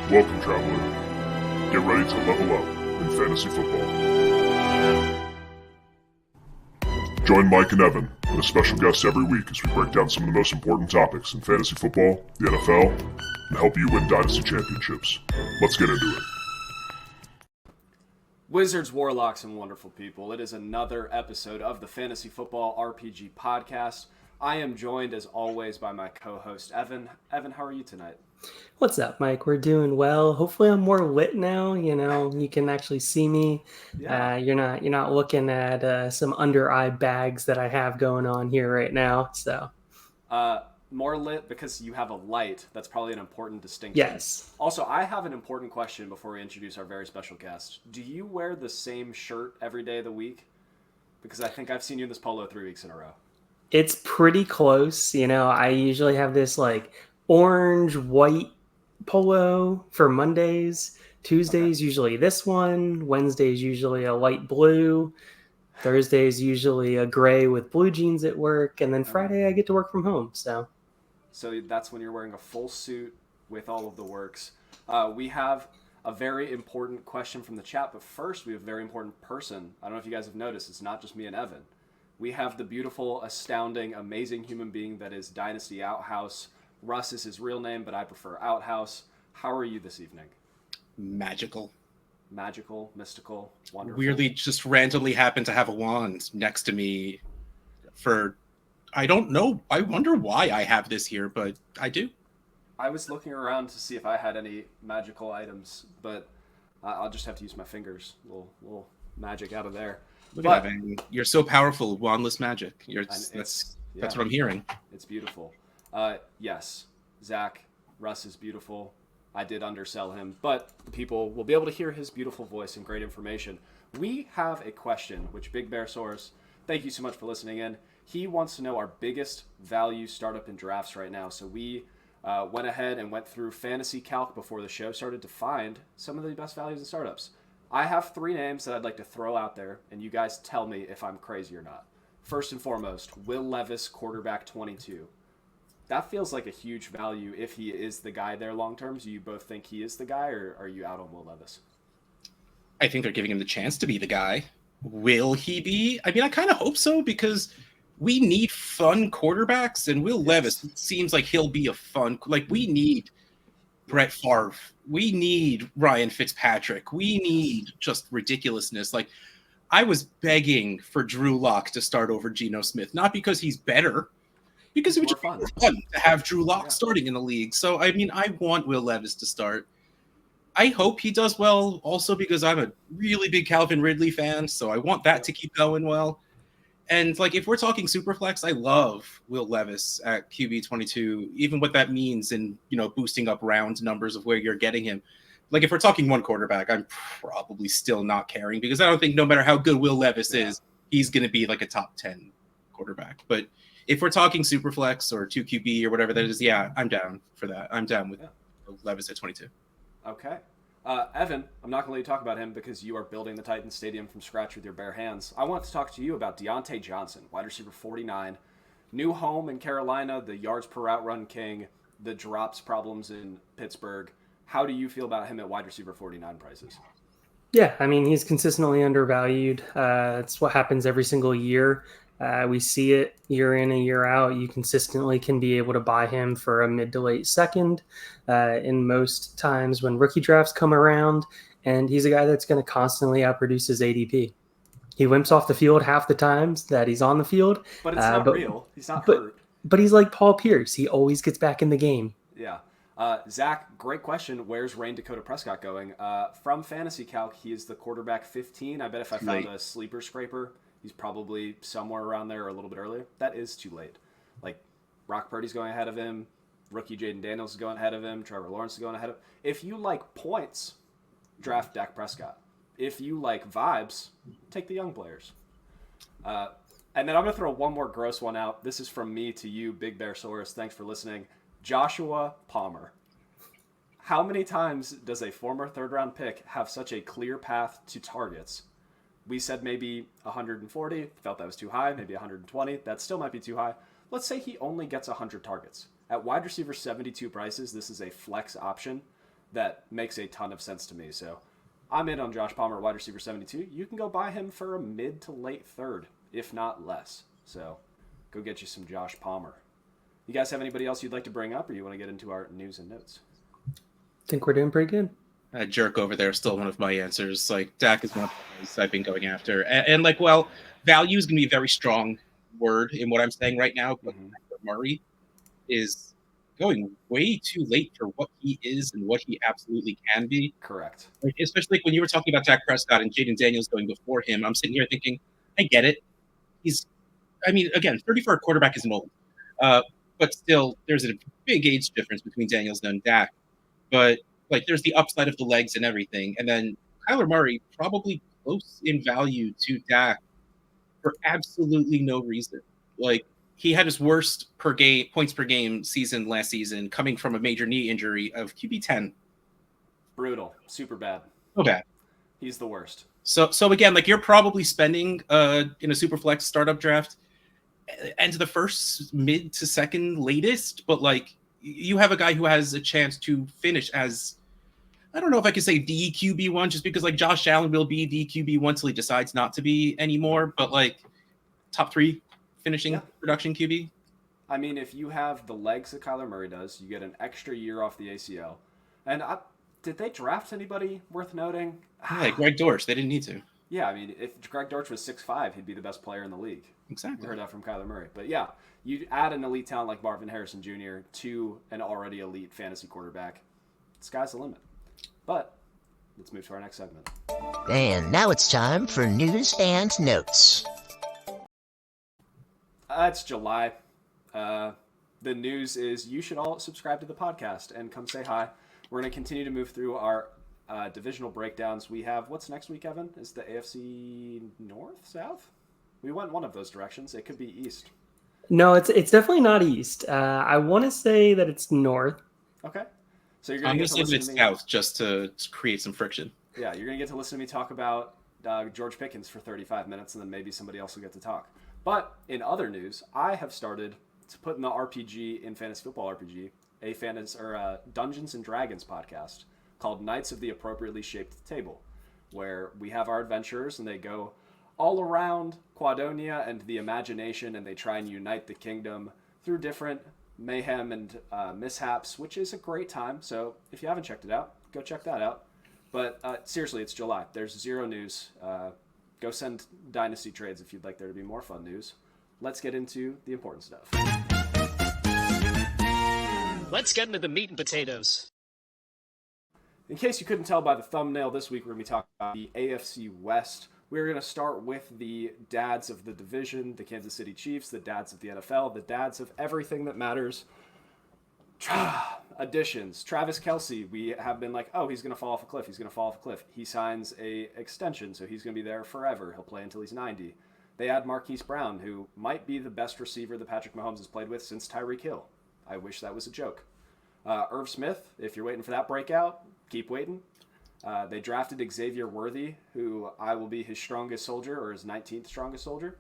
Welcome, traveler. Get ready to level up in fantasy football. Join Mike and Evan and a special guest every week as we break down some of the most important topics in fantasy football, the NFL, and help you win dynasty championships. Let's get into it. Wizards, warlocks, and wonderful people. It is another episode of the Fantasy Football RPG Podcast. I am joined, as always, by my co-host, Evan. Evan, how are you tonight? What's up, Mike? We're doing well. Hopefully I'm more lit now. You can actually see me. Yeah. You're not looking at some under eye bags that I have going on here right now. So More lit because you have a light. That's probably an important distinction. yes. Also, I have an important question before we introduce our very special guest. Do you wear the same shirt every day of the week? Because I think I've seen you in this polo 3 weeks in a row. It's pretty close. I usually have this like orange white polo for Mondays. Tuesdays usually this one. Wednesdays usually a light blue. Thursdays usually a gray with blue jeans at work, and then Friday I get to work from home. So that's when you're wearing a full suit with all of the works. We have a very important question from the chat, but first we have a very important person. I don't know if you guys have noticed, it's not just me and Evan. We have the beautiful, astounding, amazing human being that is Dynasty Outhouse. Russ is his real name, but I prefer Outhouse. How are you this evening? Magical, mystical, wonderful. weirdly just randomly happened to have a wand next to me I don't know. I wonder why I have this here, but I do. I was looking around to see if I had any magical items, but I'll just have to use my fingers. A little magic out of there. Look at that, man. You're so powerful, wandless magic. That's what I'm hearing. It's beautiful. Yes, Zach, Russ is beautiful. I did undersell him, but people will be able to hear his beautiful voice and great information. We have a question, which Big Bear Source, thank you so much for listening in. He wants to know our biggest value startup in drafts right now. So we went ahead and went through Fantasy Calc before the show started to find some of the best values in startups. I have 3 names that I'd like to throw out there, and you guys tell me if I'm crazy or not. First and foremost, Will Levis, quarterback 22. That feels like a huge value if he is the guy there long term. Do you both think he is the guy, or are you out on Will Levis? I think they're giving him the chance to be the guy. Will he be? I mean, I kind of hope so, because we need fun quarterbacks, and Will Levis seems like he'll be a fun. Like, we need Brett Favre. We need Ryan Fitzpatrick. We need just ridiculousness. Like, I was begging for Drew Lock to start over Geno Smith, not because he's better, because it would just be fun to have Drew Lock starting in the league. So, I mean, I want Will Levis to start. I hope he does well also because I'm a really big Calvin Ridley fan, so I want that to keep going well. And, like, if we're talking Superflex, I love Will Levis at QB 22, even what that means in, boosting up round numbers of where you're getting him. Like, if we're talking one quarterback, I'm probably still not caring because I don't think no matter how good Will Levis is, he's going to be, like, a top 10 quarterback. But if we're talking Superflex or 2QB or whatever that is, I'm down for that. I'm down with Levis at 22. Okay. Evan, I'm not going to let you talk about him because you are building the Titans Stadium from scratch with your bare hands. I want to talk to you about Deontay Johnson, wide receiver 49. New home in Carolina, the yards per route run king, the drops problems in Pittsburgh. How do you feel about him at wide receiver 49 prices? Yeah, I mean, he's consistently undervalued. It's what happens every single year. We see it year in and year out. You consistently can be able to buy him for a mid to late second in most times when rookie drafts come around. And he's a guy that's going to constantly outproduce his ADP. He wimps off the field half the times that he's on the field. But it's not real. He's not hurt. But he's like Paul Pierce. He always gets back in the game. Yeah. Zach, great question. Where's Rain Dakota Prescott going? From Fantasy Calc, he is the quarterback 15. I bet if I found a sleeper scraper, he's probably somewhere around there or a little bit earlier. That is too late. Like, Brock Purdy's going ahead of him. Rookie Jaden Daniels is going ahead of him. Trevor Lawrence is going ahead of him. If you like points, draft Dak Prescott. If you like vibes, take the young players. And then I'm going to throw one more gross one out. This is from me to you, Big Bear Soros. Thanks for listening. Joshua Palmer. How many times does a former third-round pick have such a clear path to targets? We said maybe 140, felt that was too high, maybe 120. That still might be too high. Let's say he only gets 100 targets. At wide receiver 72 prices, this is a flex option. that makes a ton of sense to me. So I'm in on Josh Palmer, wide receiver 72. You can go buy him for a mid to late third, if not less. So go get you some Josh Palmer. You guys have anybody else you'd like to bring up, or you want to get into our news and notes? I think we're doing pretty good. Jerk over there is still one of my answers. Like, Dak is one of the guys I've been going after. And like, well, value is going to be a very strong word in what I'm saying right now, but Murray is going way too late for what he is and what he absolutely can be. Correct. Like, especially when you were talking about Dak Prescott and Jaden Daniels going before him, I'm sitting here thinking, I get it. Again, 30 for a quarterback isn't old. But still, there's a big age difference between Daniels and Dak. But like, there's the upside of the legs and everything. And then Kyler Murray probably close in value to Dak for absolutely no reason. Like, he had his worst points per game season last season, coming from a major knee injury of QB 10. Brutal, super bad. So bad. He's the worst. So again, like, you're probably spending in a super flex startup draft end of the first, mid to second latest, but like, you have a guy who has a chance to finish as, I don't know if I could say the QB1, just because like Josh Allen will be the QB1 until he decides not to be anymore, but like top 3 finishing production QB. I mean, if you have the legs that Kyler Murray does, you get an extra year off the ACL. And did they draft anybody worth noting? Yeah, Greg Dortch. They didn't need to. Yeah, I mean, if Greg Dortch was 6'5", he'd be the best player in the league. Exactly. We heard that from Kyler Murray. But yeah, you add an elite talent like Marvin Harrison Jr. to an already elite fantasy quarterback. Sky's the limit. But let's move to our next segment. And now it's time for news and notes. It's July. The news is you should all subscribe to the podcast and come say hi. We're going to continue to move through our divisional breakdowns. We have, what's next week, Evan? Is the AFC North, South? We went one of those directions. It could be East. No, it's definitely not East. I want to say that it's North. Okay. So you're going to get to listen to me. South just to create some friction. Yeah, you're going to get to listen to me talk about George Pickens for 35 minutes, and then maybe somebody else will get to talk. But in other news, I have started to put in the RPG, in Fantasy Football RPG, a Dungeons and Dragons podcast called Knights of the Appropriately Shaped Table, where we have our adventurers and they go all around Quadonia and the imagination, and they try and unite the kingdom through different mayhem and mishaps, which is a great time. So if you haven't checked it out, go check that out. But seriously, it's July. There's zero news. Go send Dynasty trades if you'd like there to be more fun news. Let's get into the important stuff. Let's get into the meat and potatoes. In case you couldn't tell by the thumbnail, this week we're going to be talking about the AFC West. We're going to start with the dads of the division, the Kansas City Chiefs, the dads of the NFL, the dads of everything that matters. Additions. Travis Kelce, we have been like, oh, he's going to fall off a cliff. He's going to fall off a cliff. He signs a extension, so he's going to be there forever. He'll play until he's 90. They add Marquise Brown, who might be the best receiver that Patrick Mahomes has played with since Tyreek Hill. I wish that was a joke. Irv Smith, if you're waiting for that breakout, keep waiting. They drafted Xavier Worthy, who I will be his strongest soldier, or his 19th strongest soldier.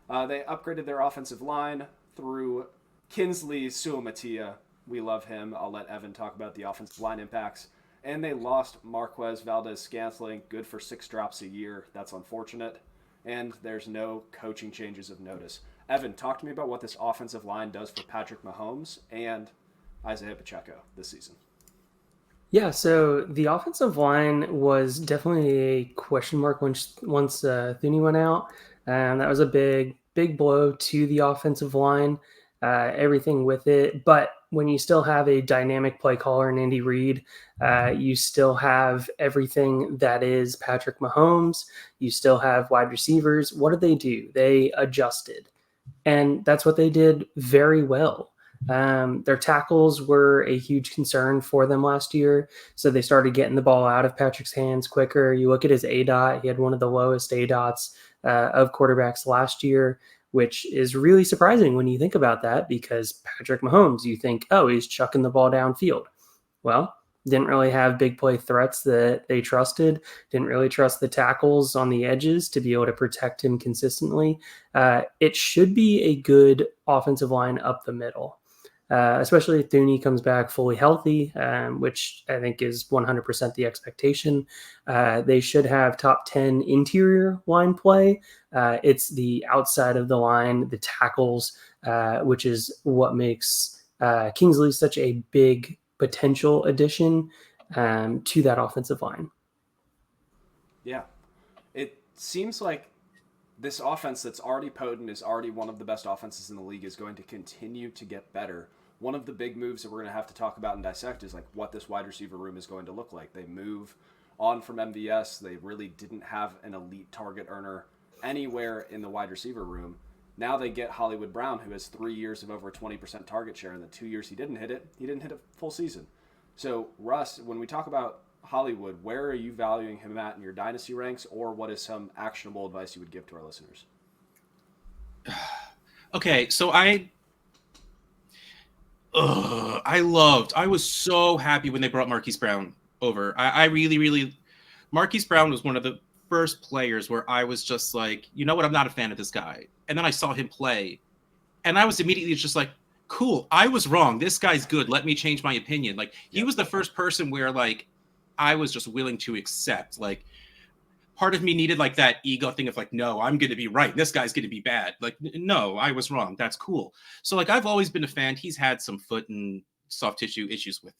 They upgraded their offensive line through Kinsley Suamatia. We love him. I'll let Evan talk about the offensive line impacts. And they lost Marquez Valdez-Scantling, good for 6 drops a year. That's unfortunate. And there's no coaching changes of notice. Evan, talk to me about what this offensive line does for Patrick Mahomes and Isiah Pacheco this season. Yeah, so the offensive line was definitely a question mark once Thuney went out. That was a big blow to the offensive line, everything with it. But when you still have a dynamic play caller in Andy Reid, you still have everything that is Patrick Mahomes. You still have wide receivers. What did they do? They adjusted. And that's what they did very well. Their tackles were a huge concern for them last year, so they started getting the ball out of Patrick's hands quicker. You look at his ADOT, he had one of the lowest ADOTs of quarterbacks last year, which is really surprising when you think about that, because Patrick Mahomes, you think, oh, he's chucking the ball downfield. Well, didn't really have big play threats that they trusted, didn't really trust the tackles on the edges to be able to protect him consistently. It should be a good offensive line up the middle. especially if Thuney comes back fully healthy, which I think is 100% the expectation. They should have top 10 interior line play. It's the outside of the line, the tackles, which is what makes Kingsley such a big potential addition to that offensive line. Yeah. It seems like this offense that's already potent, is already one of the best offenses in the league, is going to continue to get better. One of the big moves that we're going to have to talk about and dissect is like what this wide receiver room is going to look like. They move on from MVS. They really didn't have an elite target earner anywhere in the wide receiver room. Now they get Hollywood Brown, who has 3 years of over 20% target share. In the 2 years he didn't hit it full season. So, Russ, when we talk about Hollywood, where are you valuing him at in your dynasty ranks, or what is some actionable advice you would give to our listeners? Okay, so I was so happy when they brought Marquise Brown over. I really, Marquise Brown was one of the first players where I was just like, you know what, I'm not a fan of this guy. And then I saw him play, and I was immediately just like, cool, I was wrong. This guy's good. Let me change my opinion. Like, he was the first person where, like, I was just willing to accept. Like, part of me needed, like, that ego thing of, like, no, I'm going to be right. This guy's going to be bad. Like, no, I was wrong. That's cool. So, like, I've always been a fan. He's had some foot and soft tissue issues which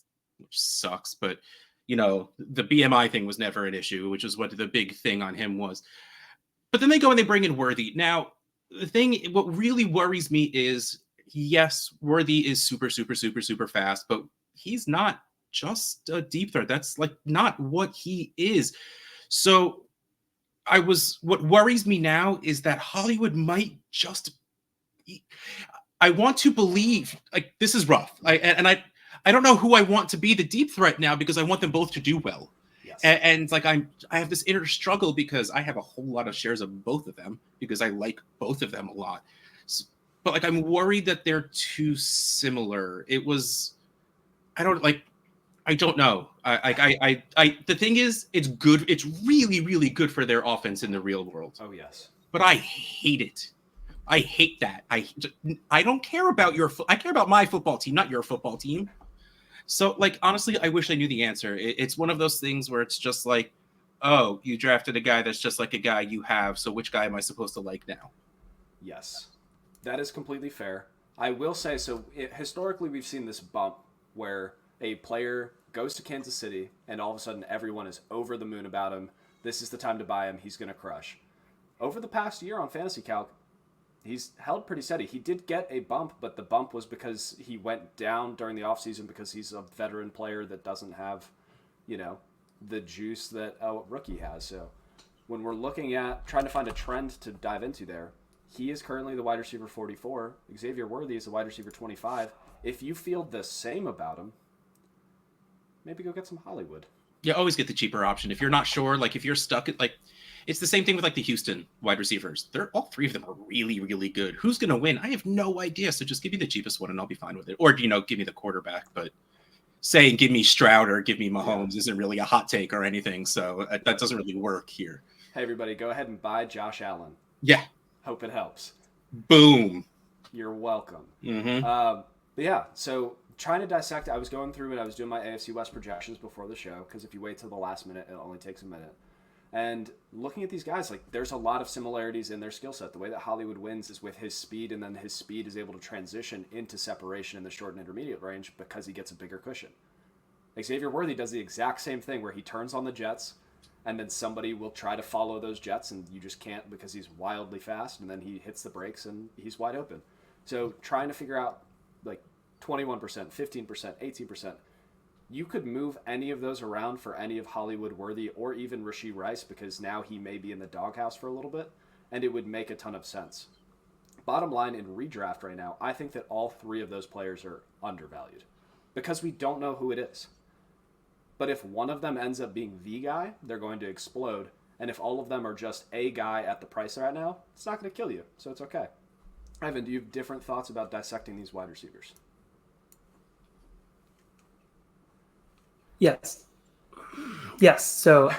sucks. But, you know, the BMI thing was never an issue, which is what the big thing on him was. But then they go and they bring in Worthy. Now, the thing, what really worries me is, yes, Worthy is super fast, but he's not just a deep threat. That's like not what he is. So what worries me now is that Hollywood might just, I want to believe, like, this is rough. I don't know who I want to be the deep threat now, because I want them both to do well. Yes. And like, I have this inner struggle because I have a whole lot of shares of both of them because I like both of them a lot. But like, I'm worried that they're too similar. I don't know. The thing is, it's good. It's really good for their offense in the real world. Oh yes. But I hate it. I hate that. I don't care about I care about my football team, not your football team. So, like, honestly, I wish I knew the answer. It's one of those things where it's just like, oh, you drafted a guy that's just like a guy you have, so which guy am I supposed to like now? Yes. That is completely fair. I will say, historically we've seen this bump where a player goes to Kansas City and all of a sudden everyone is over the moon about him. This is the time to buy him. He's going to crush. Over the past year on Fantasy Calc, he's held pretty steady. He did get a bump, but the bump was because he went down during the offseason because he's a veteran player that doesn't have, the juice that a rookie has. So when we're looking at trying to find a trend to dive into there, he is currently the wide receiver 44. Xavier Worthy is the wide receiver 25. If you feel the same about him, maybe go get some Hollywood. Yeah, always get the cheaper option. If you're not sure, like if you're stuck at, like, it's the same thing with like the Houston wide receivers. All three of them are really good. Who's going to win? I have no idea. So just give me the cheapest one and I'll be fine with it. Or, give me the quarterback. But saying give me Stroud or give me Mahomes isn't really a hot take or anything. So that doesn't really work here. Hey, everybody, go ahead and buy Josh Allen. Yeah. Hope it helps. Boom. You're welcome. Mm-hmm. But yeah, so trying to dissect, I was going through and I was doing my AFC West projections before the show, because if you wait till the last minute, it only takes a minute. And looking at these guys, like, there's a lot of similarities in their skill set. The way that Hollywood wins is with his speed, and then his speed is able to transition into separation in the short and intermediate range because he gets a bigger cushion. Xavier Worthy does the exact same thing where he turns on the jets, and then somebody will try to follow those jets, and you just can't because he's wildly fast, and then he hits the brakes, and he's wide open. So trying to figure out, like, 21%, 15%, 18%, you could move any of those around for any of Hollywood Worthy or even Rashee Rice, because now he may be in the doghouse for a little bit, and it would make a ton of sense. Bottom line, in redraft right now, I think that all three of those players are undervalued because we don't know who it is. But if one of them ends up being the guy, they're going to explode. And if all of them are just a guy at the price they're at now, it's not going to kill you. So it's okay. Ivan, do you have different thoughts about dissecting these wide receivers? Yes. Yes. So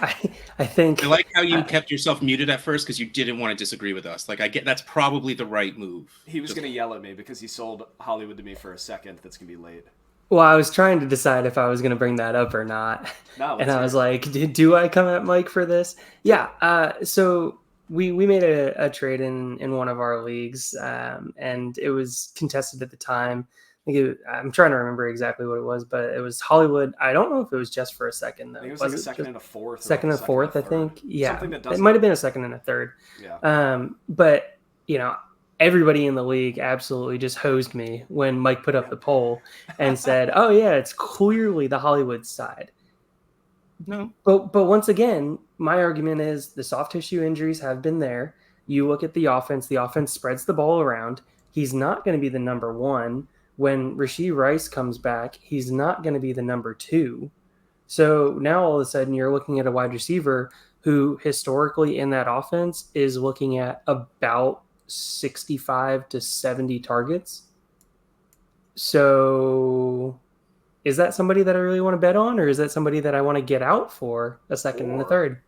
I think I like how you kept yourself muted at first because you didn't want to disagree with us. Like I get that's probably the right move. He was going to yell at me because he sold Hollywood to me for a second. That's going to be late. well, I was trying to decide if I was going to bring that up or not. No, And I was like, do I come at Mike for this? Yeah. So we made a trade in one of our leagues, and it was contested at the time. I'm trying to remember exactly what it was, but it was Hollywood. I don't know if it was just for a second, though. I think it was like a second and a fourth. Second and a fourth, I think. Yeah. Something that it might have been a second and a third. Yeah. But, everybody in the league absolutely just hosed me when Mike put up the poll and said, oh, yeah, it's clearly the Hollywood side. No. But once again, my argument is the soft tissue injuries have been there. You look at the offense spreads the ball around. He's not going to be the number one. When Rashee Rice comes back, he's not going to be the number two. So now all of a sudden you're looking at a wide receiver who historically in that offense is looking at about 65 to 70 targets. So is that somebody that I really want to bet on, or is that somebody that I want to get out for a second and a third?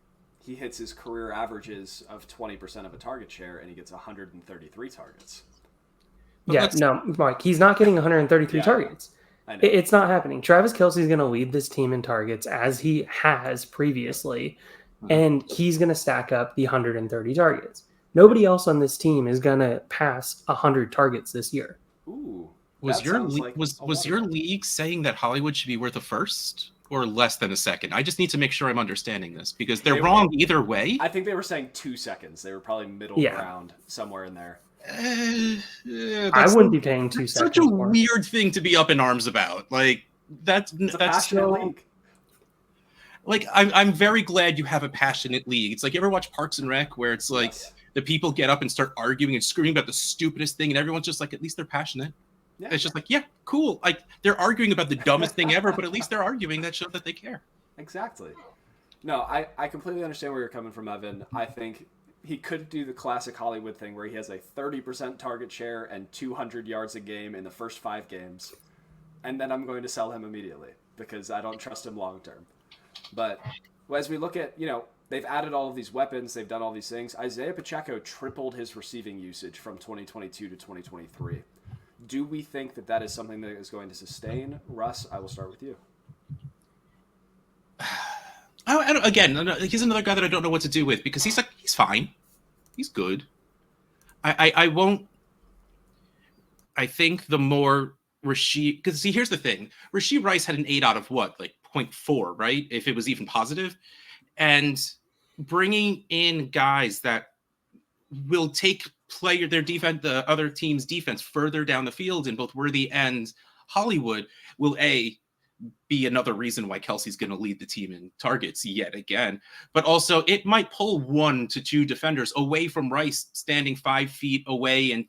He hits his career averages of 20% of a target share, and he gets 133 targets. But no, Mike, he's not getting 133 targets. It's not happening. Travis Kelce is going to lead this team in targets as he has previously, and he's going to stack up the 130 targets. Nobody else on this team is going to pass 100 targets this year. Ooh. Was your league saying that Hollywood should be worth a first or less than a second? I just need to make sure I'm understanding this because they're wrong either way. I think they were saying 2 seconds. They were probably middle ground somewhere in there. I wouldn't be paying 2 seconds. Such a weird thing to be up in arms about. Like that's passionate league. Like I'm very glad you have a passionate league. It's like you ever watch Parks and Rec where it's like the people get up and start arguing and screaming about the stupidest thing, and everyone's just like, at least they're passionate. Yeah. It's just like, yeah, cool. Like they're arguing about the dumbest thing ever, but at least they're arguing. That shows that they care. Exactly. No, I completely understand where you're coming from, Evan. I think he could do the classic Hollywood thing where he has a 30% target share and 200 yards a game in the first 5 games. And then I'm going to sell him immediately because I don't trust him long term. But as we look at, they've added all of these weapons, they've done all these things. Isiah Pacheco tripled his receiving usage from 2022 to 2023. Do we think that is something that is going to sustain? Russ, I will start with you. Again, he's another guy that I don't know what to do with because he's fine. He's good. I won't. I think the more Rashee, because see, here's the thing. Rashee Rice had an 8 out of what, like 0.4, right? If it was even positive. And bringing in guys that will take their defense, the other team's defense further down the field in both Worthy and Hollywood will be another reason why Kelce's going to lead the team in targets yet again. But also it might pull 1 to 2 defenders away from Rice standing 5 feet away and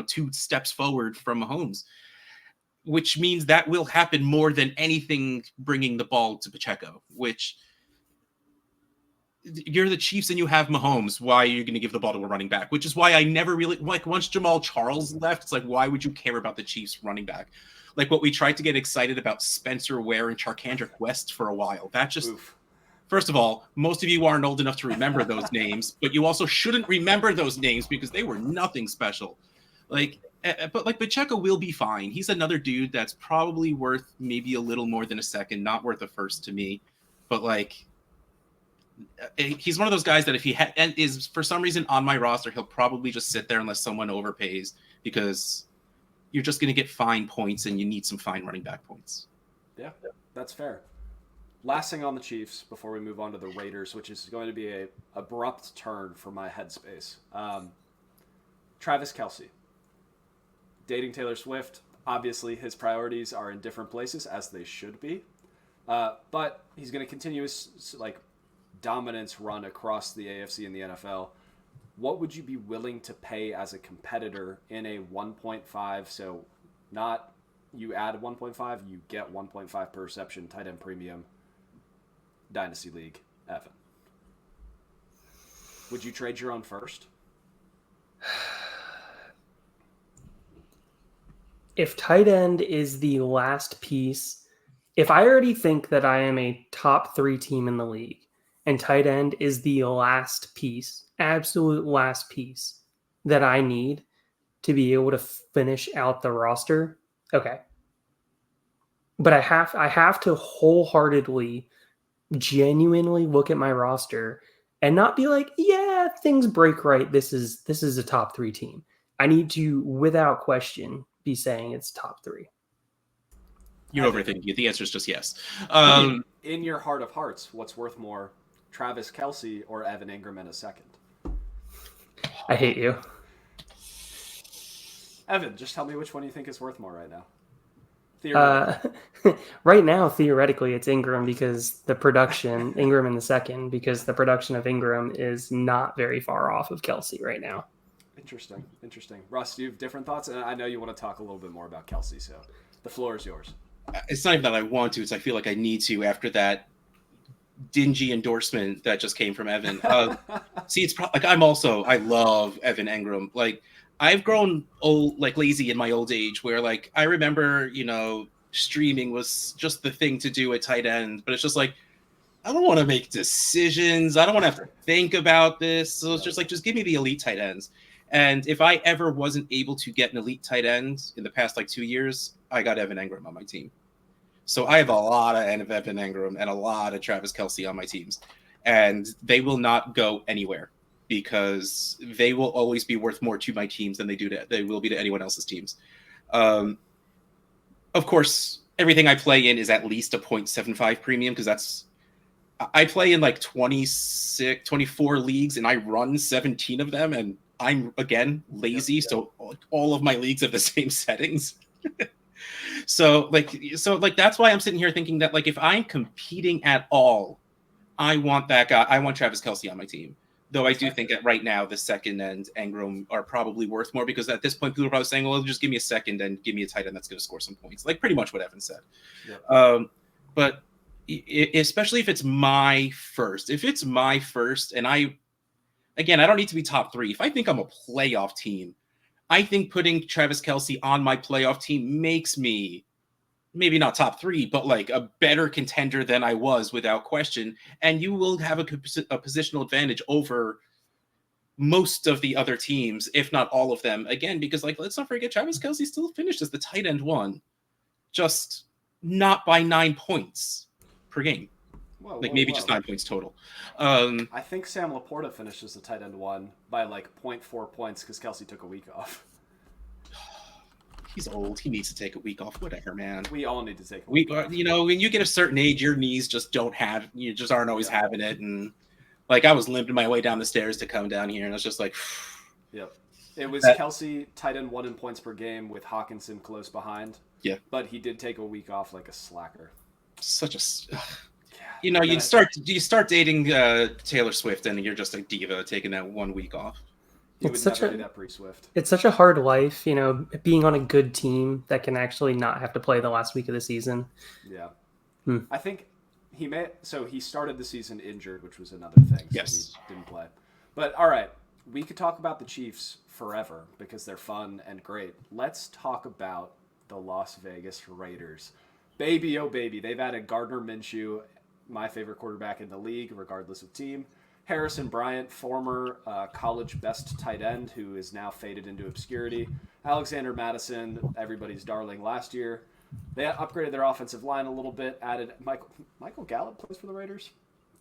2 steps forward from Mahomes, which means that will happen more than anything bringing the ball to Pacheco, which you're the Chiefs and you have Mahomes. Why are you going to give the ball to a running back? Which is why I never really, like, once Jamal Charles left, it's like, why would you care about the Chiefs running back? Like what we tried to get excited about Spencer Ware and Charkandrick West for a while. That just, first of all, most of you aren't old enough to remember those names, but you also shouldn't remember those names because they were nothing special. But Pacheco will be fine. He's another dude that's probably worth maybe a little more than a second, not worth a first to me. But he's one of those guys that if he is for some reason on my roster, he'll probably just sit there unless someone overpays because you're just going to get fine points and you need some fine running back points. Yeah, that's fair. Last thing on the Chiefs before we move on to the Raiders, which is going to be a abrupt turn for my headspace. Travis Kelce. Dating Taylor Swift. Obviously, his priorities are in different places, as they should be. But he's going to continue his dominance run across the AFC and the NFL. What would you be willing to pay as a competitor in a 1.5? So not you add 1.5, you get 1.5 per reception, tight end premium, Dynasty League, Evan. Would you trade your own first? If tight end is the last piece If I already think that I am a top 3 team in the league and tight end is the last piece, absolute last piece that I need to be able to finish out the roster, okay. But I have to wholeheartedly, genuinely look at my roster and not be like, yeah, things break right. This is a top 3 team. I need to, without question, be saying it's top 3. You're overthinking it. The answer is just yes. In your heart of hearts, what's worth more, Travis Kelce or Evan Ingram in a second? I hate you. Evan, just tell me which one you think is worth more right now. Right now, theoretically, it's Ingram because the production, Ingram in the second, because the production of Ingram is not very far off of Kelce right now. Interesting. Russ, do you have different thoughts? And I know you want to talk a little bit more about Kelce, so the floor is yours. It's not even that I want to, it's I feel like I need to after that dingy endorsement that just came from Evan. See, it's like I love Evan Ingram. Like, I've grown old, like lazy in my old age where like I remember, streaming was just the thing to do at tight end, but it's just like, I don't want to make decisions. I don't want to have to think about this. So it's just like, just give me the elite tight ends. And if I ever wasn't able to get an elite tight end in the past like 2 years, I got Evan Ingram on my team. So I have a lot of Evan Ingram and a lot of Travis Kelce on my teams. And they will not go anywhere because they will always be worth more to my teams than they will be to anyone else's teams. Of course, everything I play in is at least a 0.75 premium because I play in like 24 leagues and I run 17 of them. And I'm, again, lazy. Yep. So all of my leagues have the same settings. So that's why I'm sitting here thinking that like if I'm competing at all, I want that guy. I want Travis Kelce on my team. Though I do think that right now the second and Ingram are probably worth more because at this point people are probably saying, well, just give me a second and give me a tight end that's going to score some points. Like pretty much what Evan said. Yep. But especially if it's my first. If it's my first and I don't need to be top 3. If I think I'm a playoff team, I think putting Travis Kelce on my playoff team makes me maybe not top 3, but like a better contender than I was without question. And you will have a positional advantage over most of the other teams, if not all of them. Again, because like, let's not forget Travis Kelce still finished as the tight end 1, just not by 9 points per game. Maybe just 9 points total. I think Sam Laporta finished as the tight end 1 by like 0.4 points because Kelce took a week off. He's old. He needs to take a week off. Whatever, man. We all need to take a week off. When you get a certain age, your knees just you just aren't always having it. And like I was limping my way down the stairs to come down here, and I was just like, yep. It was Kelce tight end 1 in points per game with Hawkinson close behind. Yeah. But he did take a week off like a slacker. Such a. You start dating Taylor Swift, and you're just a diva taking that 1 week off. It's such a hard life, being on a good team that can actually not have to play the last week of the season. Yeah. I think he started the season injured, which was another thing. Yes. So he didn't play. But all right, we could talk about the Chiefs forever because they're fun and great. Let's talk about the Las Vegas Raiders. Baby, oh baby. They've added Gardner Minshew, my favorite quarterback in the league, regardless of team. Harrison Bryant, former college best tight end, who is now faded into obscurity. Alexander Madison, everybody's darling last year. They upgraded their offensive line a little bit, added Michael Gallup plays for the Raiders.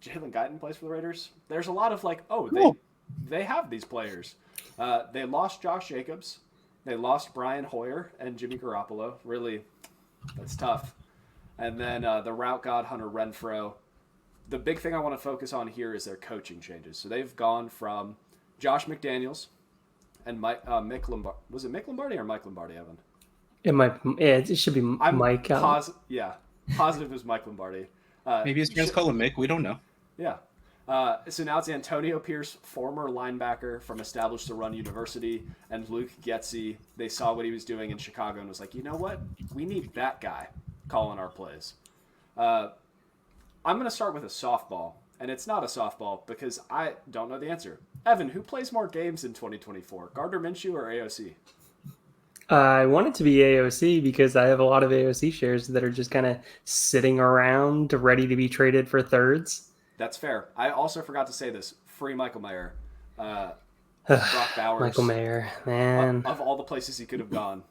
Jalen Guyton plays for the Raiders. There's a lot of they have these players. They lost Josh Jacobs. They lost Brian Hoyer and Jimmy Garoppolo. Really, that's tough. And then the route god Hunter Renfrow. The big thing I want to focus on here is their coaching changes. So they've gone from Josh McDaniels and Mick Lombardi. Was it Mick Lombardi or Mike Lombardi, Evan? It should be Mike. Positive it was Mike Lombardi. Maybe his friends call him Mick. We don't know. Yeah. So now it's Antonio Pierce, former linebacker from Established to Run University, and Luke Getsy. They saw what he was doing in Chicago and was like, you know what? We need that guy calling our plays. I'm going to start with a softball, and it's not a softball because I don't know the answer. Evan, who plays more games in 2024, Gardner Minshew or AOC? I want it to be AOC because I have a lot of AOC shares that are just kind of sitting around ready to be traded for thirds. That's fair. I also forgot to say this. Free Michael Mayer. Brock Michael Bowers. Mayer, man. Of all the places he could have gone.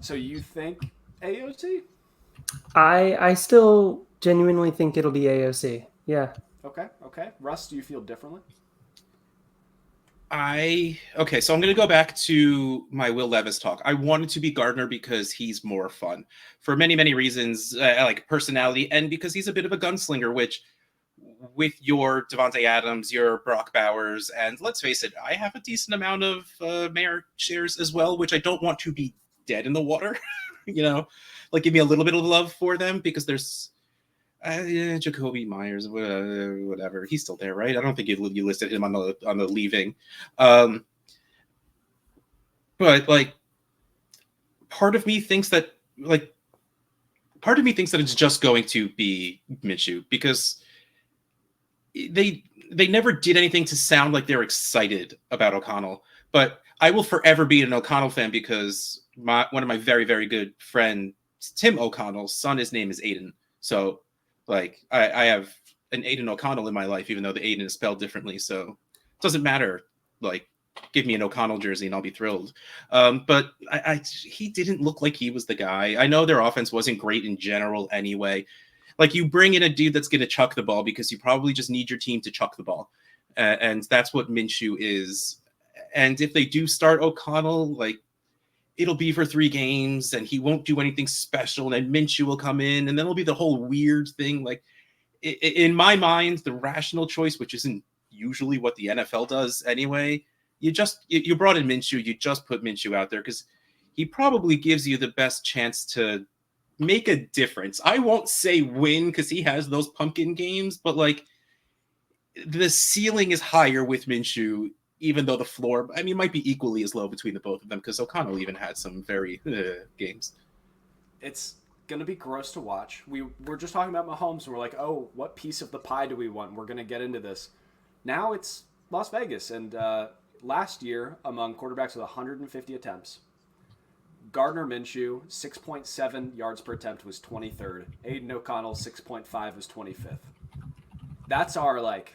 So you think AOC? I still genuinely think it'll be AOC. Yeah. Okay. Russ, do you feel differently? Okay, so I'm gonna go back to my Will Levis talk. I wanted to be Gardner because he's more fun for many, many reasons, like personality, and because he's a bit of a gunslinger. Which, with your Devontae Adams, your Brock Bowers, and let's face it, I have a decent amount of Mayer shares as well, which I don't want to be dead in the water. Like give me a little bit of love for them because there's Jacoby Myers, whatever. He's still there, right? I don't think you listed him on the leaving. But like, part of me thinks that it's just going to be Minshew because they never did anything to sound like they're excited about O'Connell. But I will forever be an O'Connell fan because one of my very, very good friends, Tim O'Connell's son, his name is Aiden. So like I have an Aiden O'Connell in my life, even though the Aiden is spelled differently. So it doesn't matter. Like, give me an O'Connell jersey and I'll be thrilled. But he didn't look like he was the guy. I know their offense wasn't great in general anyway. Like, you bring in a dude that's going to chuck the ball because you probably just need your team to chuck the ball. And that's what Minshew is. And if they do start O'Connell, like, it'll be for 3 games and he won't do anything special. And then Minshew will come in and then it'll be the whole weird thing. Like, in my mind, the rational choice, which isn't usually what the NFL does anyway, you brought in Minshew, you just put Minshew out there because he probably gives you the best chance to make a difference. I won't say win because he has those pumpkin games, but like, the ceiling is higher with Minshew, even though the floor, I mean, might be equally as low between the both of them because O'Connell even had some very games. It's going to be gross to watch. We're just talking about Mahomes and we're like, oh, what piece of the pie do we want? We're going to get into this. Now it's Las Vegas. And last year, among quarterbacks with 150 attempts, Gardner Minshew, 6.7 yards per attempt, was 23rd. Aiden O'Connell, 6.5, was 25th. That's our, like,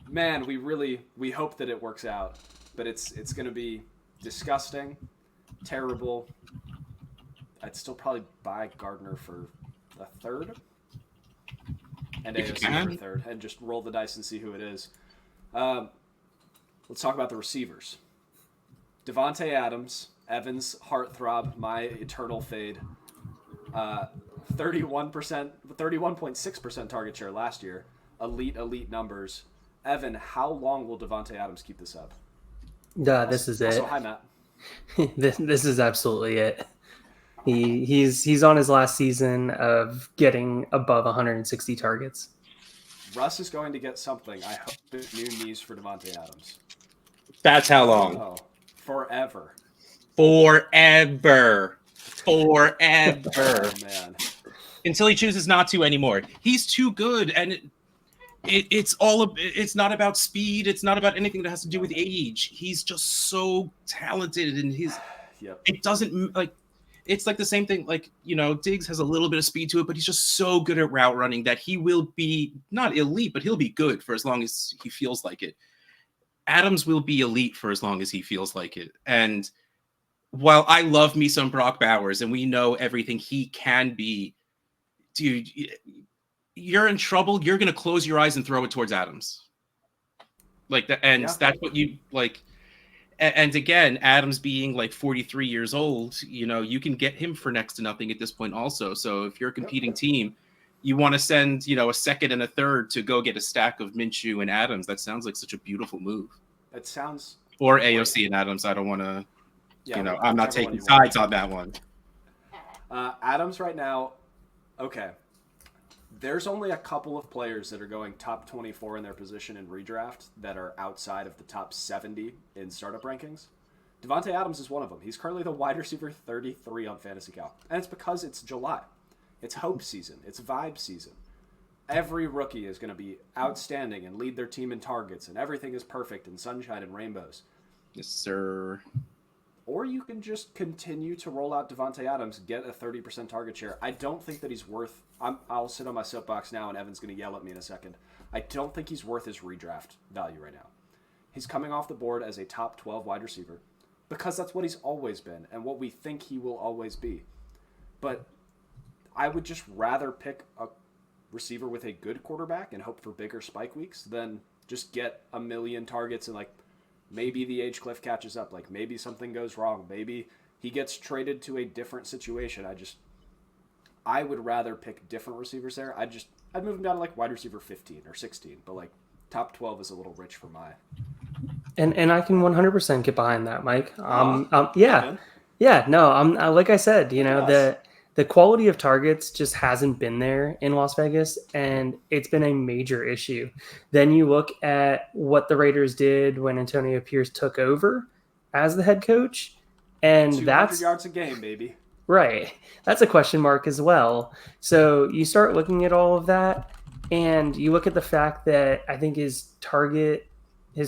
man, we hope that it works out. But it's going to be disgusting, terrible. I'd still probably buy Gardner for a third. And AOC for a third. And just roll the dice and see who it is. Let's talk about the receivers. Devontae Adams, Evans, heartthrob, my eternal fade. 31.6% target share last year. Elite numbers. Evan, how long will Devontae Adams keep this up? This is it. Also, hi, Matt. This is absolutely it. He's on his last season of getting above 160 targets. Russ is going to get something. I hope it's new knees for Devontae Adams. That's how long. Oh, forever. Oh, man. Until he chooses not to anymore. He's too good, and it's not about speed. It's not about anything that has to do with age. He's just so talented, and it doesn't like. It's like the same thing. Like, Diggs has a little bit of speed to it, but he's just so good at route running that he will be not elite, but he'll be good for as long as he feels like it. Adams will be elite for as long as he feels like it. And while I love me some Brock Bowers, and we know everything he can be, dude, you're in trouble. You're going to close your eyes and throw it towards Adams. Like that. And that's what you like. And again, Adams being like 43 years old, you can get him for next to nothing at this point also. So if you're a competing team, you want to send, a second and a third to go get a stack of Minshew and Adams. That sounds like such a beautiful move. It sounds... Or AOC and Adams. I don't want to, I'm not taking sides on that one. Adams right now, okay. There's only a couple of players that are going top 24 in their position in redraft that are outside of the top 70 in startup rankings. Devontae Adams is one of them. He's currently the wide receiver 33 on Fantasy Cal. And it's because it's July. It's hope season. It's vibe season. Every rookie is going to be outstanding and lead their team in targets, and everything is perfect and sunshine and rainbows. Yes, sir. or you can just continue to roll out Devontae Adams, get a 30% target share. I don't think that he's worth... I'll sit on my soapbox now, and Evan's going to yell at me in a second. I don't think he's worth his redraft value right now. He's coming off the board as a top 12 wide receiver because that's what he's always been and what we think he will always be. But I would just rather pick a receiver with a good quarterback and hope for bigger spike weeks than just get a million targets and, like, maybe the age cliff catches up. Like, maybe something goes wrong. Maybe he gets traded to a different situation. I would rather pick different receivers there. I'd move him down to, like, wide receiver 15 or 16. But, like, top 12 is a little rich for my... And I can 100% get behind that, Mike. Yeah. Yeah, no, like I said, you know, Yes. the quality of targets just hasn't been there in Las Vegas, and it's been a major issue. Then you look at what the Raiders did when Antonio Pierce took over as the head coach, and 200 yards a game, baby. right. That's a question mark as well. So you start looking at all of that, and you look at the fact that I think his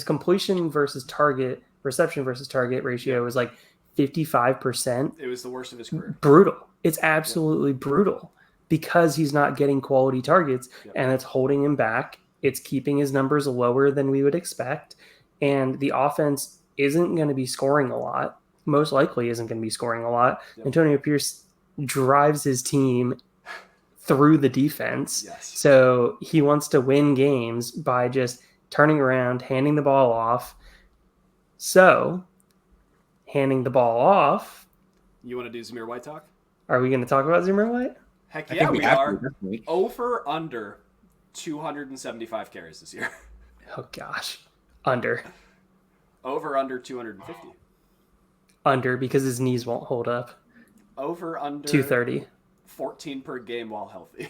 completion versus target, reception versus target ratio was like 55%. It was the worst of his career. Brutal. It's absolutely brutal because he's not getting quality targets, and it's holding him back. It's keeping his numbers lower than we would expect, and the offense isn't going to be scoring a lot. Most likely isn't going to be scoring a lot. Antonio Pierce drives his team through the defense. Yes. So he wants to win games by just turning around, handing the ball off. So handing the ball off. You want to do Zamir White talk? Are we going to talk about Zamir White? Heck I yeah, think we have are. to, definitely. Over under 275 carries this year. Oh, gosh. Under. Over under 250. Under because his knees won't hold up. Over under 230. 14 per game while healthy.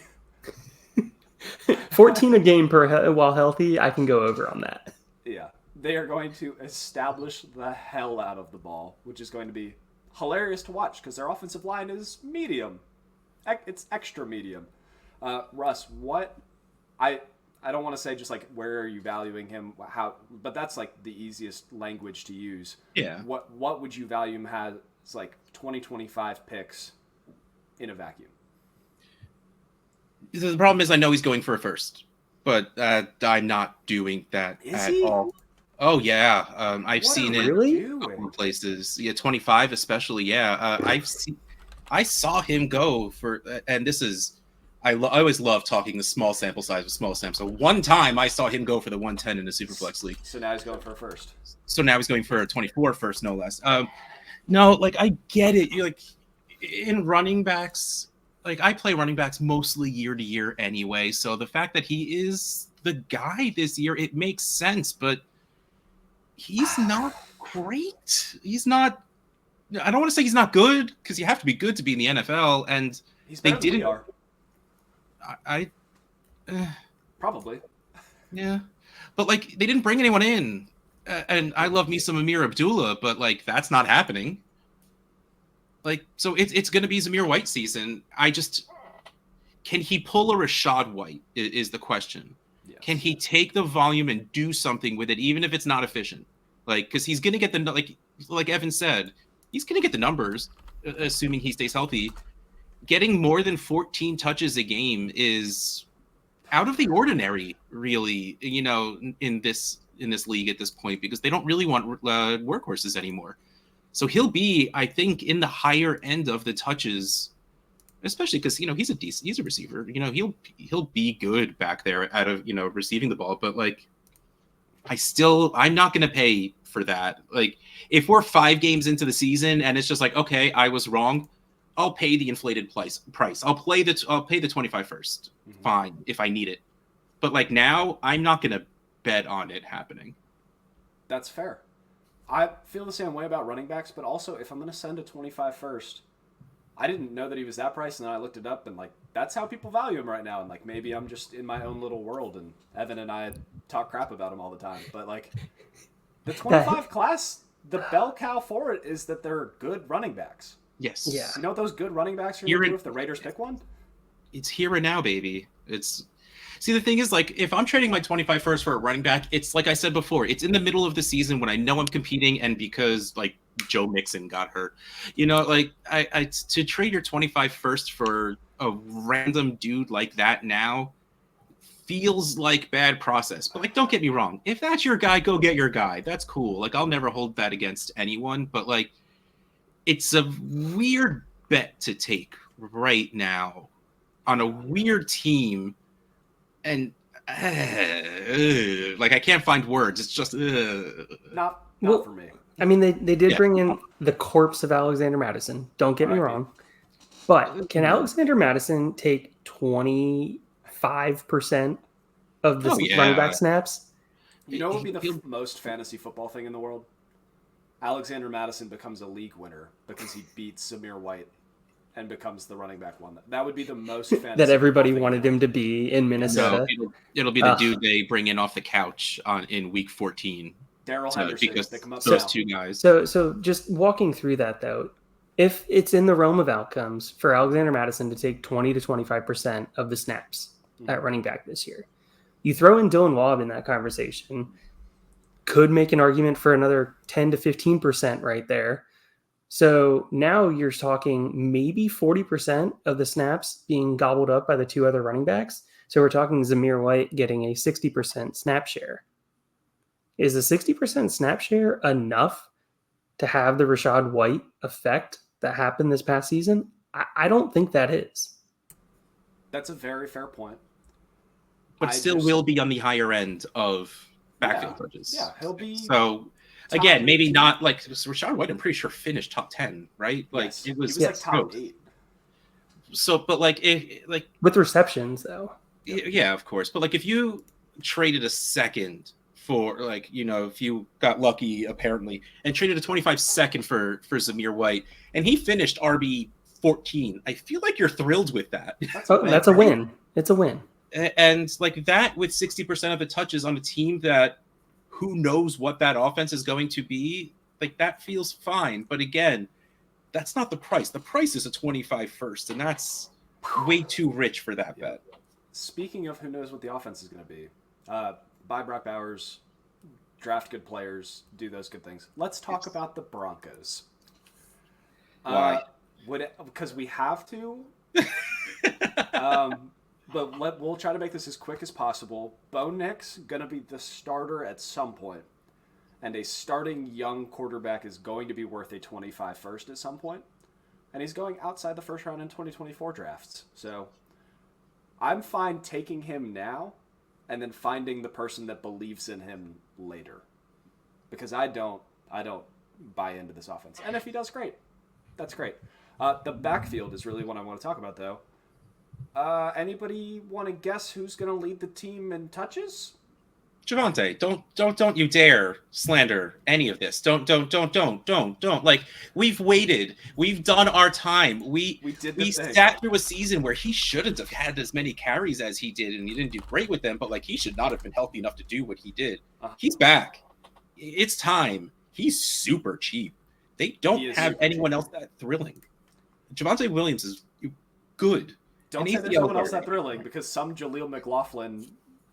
14 a game while healthy. I can go over on that. Yeah. They are going to establish the hell out of the ball, which is going to be hilarious to watch because their offensive line is medium. It's extra medium. Russ, what I don't want to say just like where are you valuing him, how, but that's like the easiest language to use. Yeah. What would you value him as like 2025 picks in a vacuum? The problem is I know he's going for a first, but I'm not doing that at all. Oh yeah, I've seen it a couple of places. Yeah, 25 especially. Yeah, I saw him go for, and this is, I always love talking the small sample size with small sample. So one time I saw him go for the 110 in the Superflex League. So now he's going for a first. So now he's going for a 24 first, no less. No, like I get it. You're like in running backs, like I play running backs mostly year to year anyway. So the fact that he is the guy this year, it makes sense, but he's not great. He's not. I don't want to say he's not good because you have to be good to be in the NFL, and they didn't. I probably. Yeah, but like they didn't bring anyone in, and I love me some Amir Abdullah, but like that's not happening. Like so, it's going to be Zamir White season. Can he pull a Rashad White is the question. Yes. Can he take the volume and do something with it, even if it's not efficient? Like, because he's going to get the like Evan said, he's going to get the numbers, assuming he stays healthy. Getting more than 14 touches a game is out of the ordinary, really. You know, in this league at this point, because they don't really want workhorses anymore. So he'll be, I think, in the higher end of the touches. Especially because he's a receiver. He'll be good back there out of receiving the ball. But like, I'm not going to pay for that. Like, if we're 5 games into the season and it's just like, okay, I was wrong, I'll pay the inflated price. I'll pay the 25 first. Mm-hmm. Fine, if I need it. But like now, I'm not going to bet on it happening. That's fair. I feel the same way about running backs, but also if I'm going to send a 25 first. I didn't know that he was that price, and then I looked it up, and like that's how people value him right now. And like maybe I'm just in my own little world, and Evan and I talk crap about him all the time. But like the 25 class, the bell cow for it is that they're good running backs. Yes. Yeah. You know what those good running backs are going to do if the Raiders pick one? It's here and now, baby. See, the thing is, like, if I'm trading my 25 first for a running back, it's like I said before, it's in the middle of the season when I know I'm competing, and because like Joe Mixon got hurt. You know, like I to trade your 25 first for a random dude like that now feels like bad process. But like, don't get me wrong. If that's your guy, go get your guy. That's cool. Like, I'll never hold that against anyone. But like, it's a weird bet to take right now on a weird team, and like I can't find words. It's just Not Well, for me. I mean, they did bring in the corpse of Alexander Madison. Don't get me wrong. But can Alexander Madison take 25% of the running back snaps? You know what would be the most fantasy football thing in the world? Alexander Madison becomes a league winner because he beats Zamir White and becomes the running back one. That would be the most fantasy that everybody football thing wanted him to be in Minnesota. No, it'll be the dude they bring in off the couch in week 14. Daryl Henderson, because pick him up those now. two guys. So just walking through that though, if it's in the realm of outcomes for Alexander Madison to take 20 to 25% of the snaps at running back this year, you throw in Dylan Waub in that conversation, could make an argument for another 10 to 15% right there. So now you're talking maybe 40% of the snaps being gobbled up by the two other running backs. So we're talking Zamir White getting a 60% snap share. Is a 60% snap share enough to have the Rachaad White effect that happened this past season? I don't think that is. That's a very fair point. But still will be on the higher end of backfield touches. Yeah, he'll be. So, again, maybe not like Rachaad White, I'm pretty sure finished top 10, right? Like yes. it was like top 8. So, but like with receptions though. Yeah, of course. But like if you traded a second for like, you know, if you got lucky apparently and traded a 25 second for Zamir White and he finished RB 14, I feel like you're thrilled with that. That's a win. It's a win. And like that with 60% of the touches on a team that who knows what that offense is going to be, like that feels fine. But again, that's not the price. The price is a 25 first, and that's way too rich for that bet. Speaking of who knows what the offense is going to be, buy Brock Bowers, draft good players, do those good things. Let's talk about the Broncos. Why? Because we have to. But we'll try to make this as quick as possible. Bo Nix going to be the starter at some point, and a starting young quarterback is going to be worth a 25 first at some point, and he's going outside the first round in 2024 drafts. So I'm fine taking him now and then finding the person that believes in him later, because I don't buy into this offense. And if he does, great. That's great. The backfield is really what I want to talk about, though. Anybody want to guess who's going to lead the team in touches? Javonte, don't you dare slander any of this. Don't. Like, we've waited. We've done our time. We sat through a season where he shouldn't have had as many carries as he did, and he didn't do great with them, but like he should not have been healthy enough to do what he did. He's back. It's time. He's super cheap. They don't have anyone else that thrilling. Javonte Williams is good. Don't say there's no one else that thrilling, because some Jaleel McLaughlin.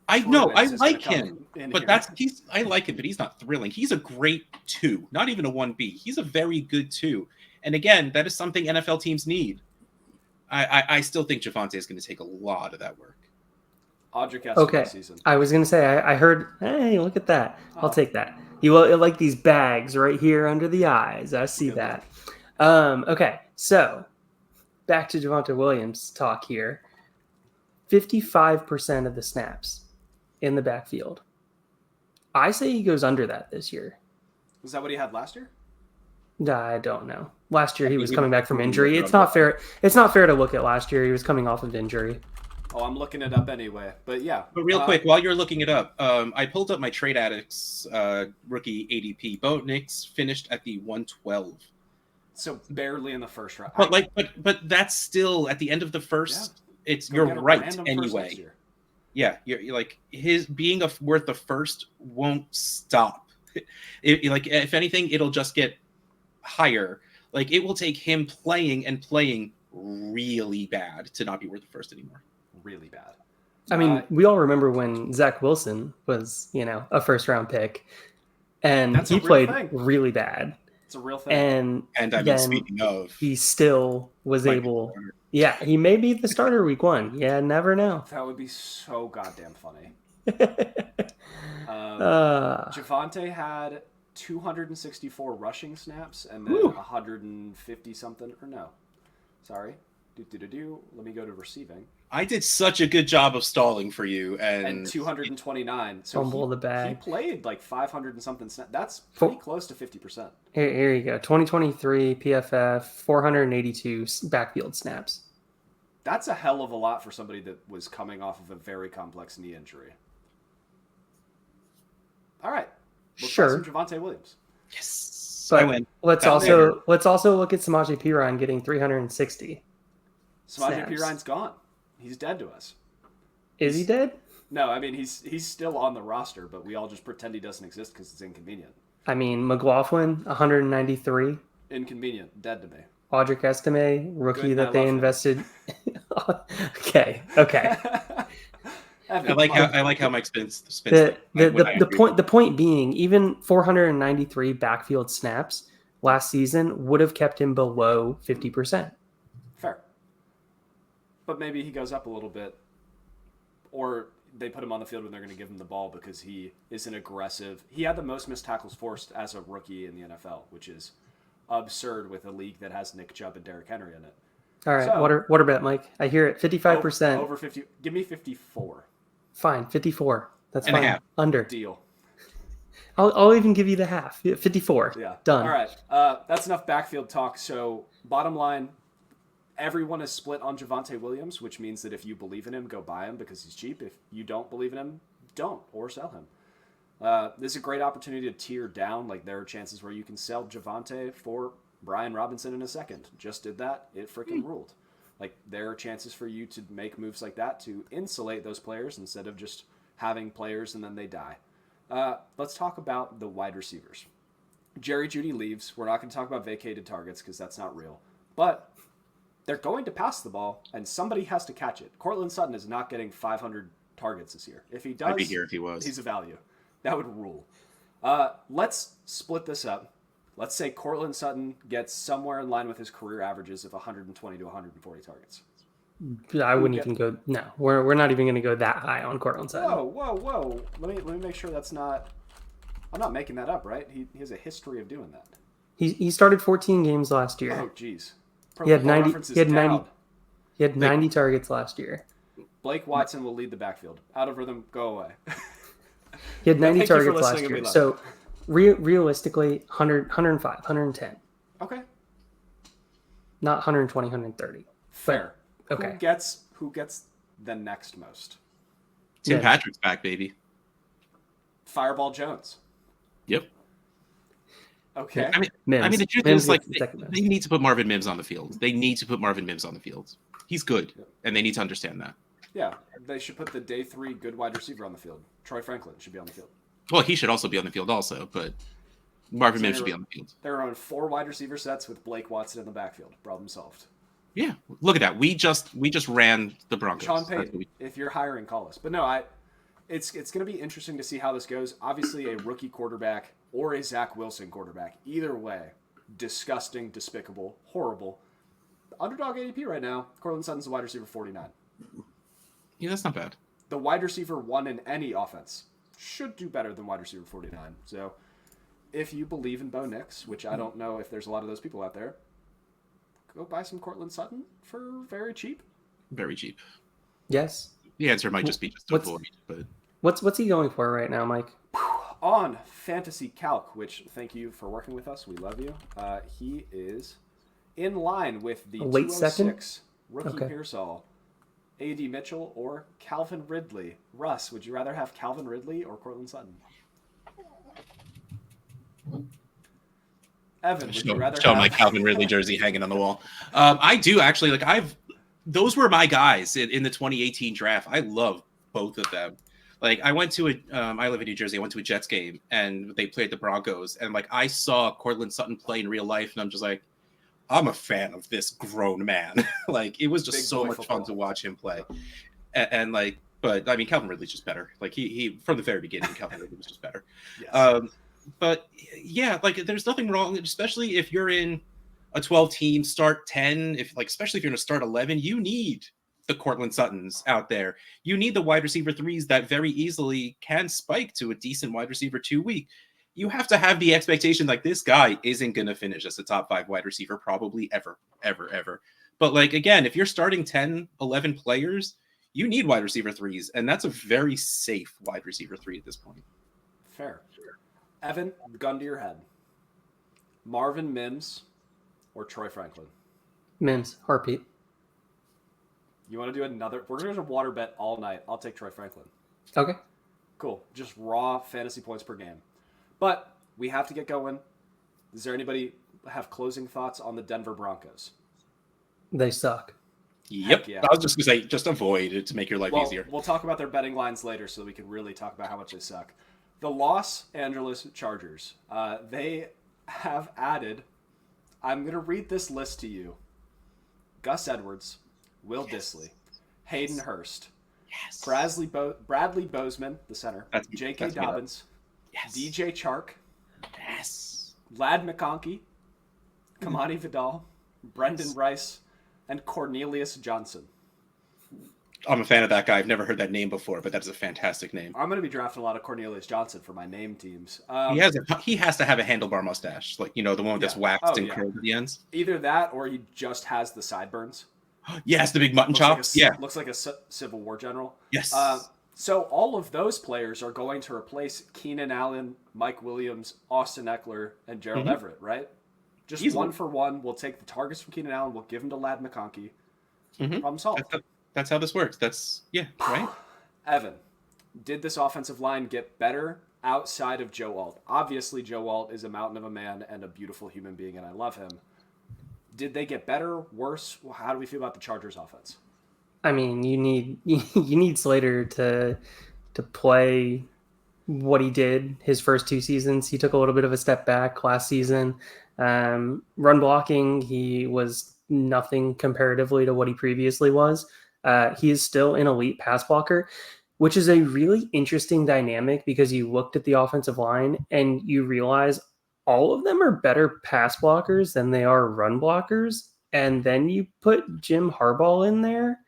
I know, I like him, but I like him, but he's not thrilling. He's a great 2, not even a 1B. He's a very good 2. And again, that is something NFL teams need. I still think Javonte is going to take a lot of that work. Okay, I was going to say, I heard, hey, look at that. I'll take that. You will like these bags right here under the eyes. I see that. Okay, so back to Javonte Williams talk here. 55% of the snaps in the backfield. I say he goes under that this year. Was that what he had last year? I don't know. Last year he was coming back from injury. It's not fair. It's not fair to look at last year. He was coming off of injury. Oh, I'm looking it up anyway. But yeah. But real quick, while you're looking it up, I pulled up my Trade Addicts rookie ADP. Bo Nix finished at the 112. So barely in the first round. But that's still at the end of the first. Yeah. You're right anyway. Yeah, you're like his being worth the first won't stop. Like if anything, it'll just get higher. Like it will take him playing really bad to not be worth the first anymore. Really bad. I mean, we all remember when Zach Wilson was, a first round pick, and he played really bad. It's a real thing. And I mean, then speaking of, he still was might be able. the starter. Yeah, he may be the starter week 1. Yeah, never know. That would be so goddamn funny. uh, Javonte had 264 rushing snaps and then Whew. 150 something. Or no, sorry. Let me go to receiving. I did such a good job of stalling for you, And 229. So Fumble the bag. He played like 500 and something snaps. That's pretty close to 50%. here you go. 2023 PFF 482 backfield snaps. That's a hell of a lot for somebody that was coming off of a very complex knee injury. All right. Let's try Sure. some Javonte Williams. Yes, But I win. let's Down also look at Samaje Perine getting 360. Samaje Snaps. Perine's gone. He's dead to us. Is he dead? No, I mean he's still on the roster, but we all just pretend he doesn't exist because it's inconvenient. I mean, McLaughlin 193. Inconvenient. Dead to me. Audric Estime, rookie Good, that I they love him. invested. Okay. I like how Mike spins. The point being, even 493 backfield snaps last season would have kept him below 50%. Fair. But maybe he goes up a little bit, or they put him on the field when they're going to give him the ball because he is an aggressive. He had the most missed tackles forced as a rookie in the NFL, which is absurd with a league that has Nick Chubb and Derrick Henry in it. All right, So- water bet, Mike. I hear it. 55%. Over 50. Give me 54. Fine, 54. That's And a fine. half. Under. Deal. I'll even give you the half. 54. Yeah. Done. All right. That's enough backfield talk. So, bottom line, everyone is split on Javonte Williams, which means that if you believe in him, go buy him because he's cheap. If you don't believe in him, don't or sell him. This is a great opportunity to tier down. Like, there are chances where you can sell Javonte for Brian Robinson in a second. Just did that. It freaking ruled. Like, there are chances for you to make moves like that to insulate those players instead of just having players and then they die. Let's talk about the wide receivers. Jerry Jeudy leaves. We're not going to talk about vacated targets because that's not real. But they're going to pass the ball, and somebody has to catch it. Cortland Sutton is not getting 500 targets this year. If he does, I'd be here if he was. He's a value. That would rule. Let's split this up. Let's say Cortland Sutton gets somewhere in line with his career averages of 120 to 140 targets. I wouldn't even go. No, we're not even going to go that high on Cortland Sutton. Whoa. Let me make sure that's not. I'm not making that up, right? He has a history of doing that. He started 14 games last year. Oh, jeez. He had 90. References He had 90. down. He had 90 targets last year. Blake Watson will lead the backfield. Out of rhythm, go away. He had 90 Thank you for targets last listening, and we year. love So realistically, 100, 105, 110, Okay, not 120, 130. fair. Okay. Who gets the next most? Tim Yeah. Patrick's back, baby. Fireball Jones. Yep. Okay. I mean, Mims. the truth Mims is, like, gets the second most. they need to put Marvin Mims on the field. They need to put Marvin Mims on the field. He's good, and they need to understand that. Yeah, they should put the day 3 good wide receiver on the field. Troy Franklin should be on the field. Well, he should also be on the field also, but Marvin Mims should be on the field. They're on 4 wide receiver sets with Blake Watson in the backfield. Problem solved. Yeah, look at that. We just ran the Broncos. Sean That's what Payton, we- if you're hiring, call us. But no, it's going to be interesting to see how this goes. Obviously, a rookie quarterback or a Zach Wilson quarterback. Either way, disgusting, despicable, horrible. Underdog ADP right now, Cortland Sutton's the wide receiver 49. Yeah, that's not bad. The wide receiver 1 in any offense should do better than wide receiver 49. So if you believe in Bo Nix, which I don't know if there's a lot of those people out there, go buy some Cortland Sutton for very cheap. Very cheap. Yes. The answer might just be just to What's- avoid, but What's he going for right now, Mike? On Fantasy Calc, which thank you for working with us. We love you. He is in line with the A late 206 rookie Okay. Pearsall, A.D. Mitchell, or Calvin Ridley. Russ, would you rather have Calvin Ridley or Cortland Sutton? Evan, would you rather show have my Calvin Ridley jersey hanging on the wall. I do actually those were my guys in the 2018 draft. I love both of them. Like I went to I live in New Jersey. I went to a Jets game and they played the Broncos, and like I saw Cortland Sutton play in real life, and I'm just like, I'm a fan of this grown man. Like it was just Big so boy much football. fun to watch him play, and like, but I mean, Calvin Ridley's just better. Like he from the very beginning, Calvin Ridley was just better. Yes. But yeah, like there's nothing wrong, especially if you're in a 12 team start 10, especially if you're in a start 11, you need the Cortland Suttons out there. You need the wide receiver threes that very easily can spike to a decent wide receiver 2 week. You have to have the expectation like this guy isn't going to finish as a top 5 wide receiver probably ever. But like, again, if you're starting 10, 11 players, you need wide receiver threes. And that's a very safe wide receiver 3 at this point. Fair. Evan, gun to your head. Marvin Mims or Troy Franklin? Mims, heartbeat. You want to do another? We're going to water bet all night. I'll take Troy Franklin. Okay. Cool. Just raw fantasy points per game. But we have to get going. Is there anybody have closing thoughts on the Denver Broncos? They suck. Yep. Yeah. I was just going to say, just avoid it to make your life easier. We'll talk about their betting lines later so we can really talk about how much they suck. The Los Angeles Chargers. They have added, I'm going to read this list to you. Gus Edwards, Will Dissly, Hayden Hurst, Bradley Bozeman, the center, J.K. Dobbins, DJ Chark, Lad McConkey, Kamani Vidal, Brendan Rice, and Cornelius Johnson. I'm a fan of that guy. I've never heard that name before, but that's a fantastic name. I'm going to be drafting a lot of Cornelius Johnson for my name teams. He has to have a handlebar mustache, like, the one that's waxed and curled at the ends. Either that, or he just has the sideburns. Yes, the big mutton chop. Looks like a Civil War general. Yes. So all of those players are going to replace Keenan Allen, Mike Williams, Austin Eckler, and Gerald Everett, right? Just easily. 1 for 1. We'll take the targets from Keenan Allen. We'll give them to Lad McConkey. Problem solved. That's how this works. Right? Evan, did this offensive line get better outside of Joe Alt? Obviously, Joe Alt is a mountain of a man and a beautiful human being, and I love him. Did they get better, worse? How do we feel about the Chargers offense? I mean, you need Slater to play what he did his first 2 seasons. He took a little bit of a step back last season. Run blocking, he was nothing comparatively to what he previously was. He is still an elite pass blocker, which is a really interesting dynamic because you looked at the offensive line and you realize all of them are better pass blockers than they are run blockers. And then you put Jim Harbaugh in there,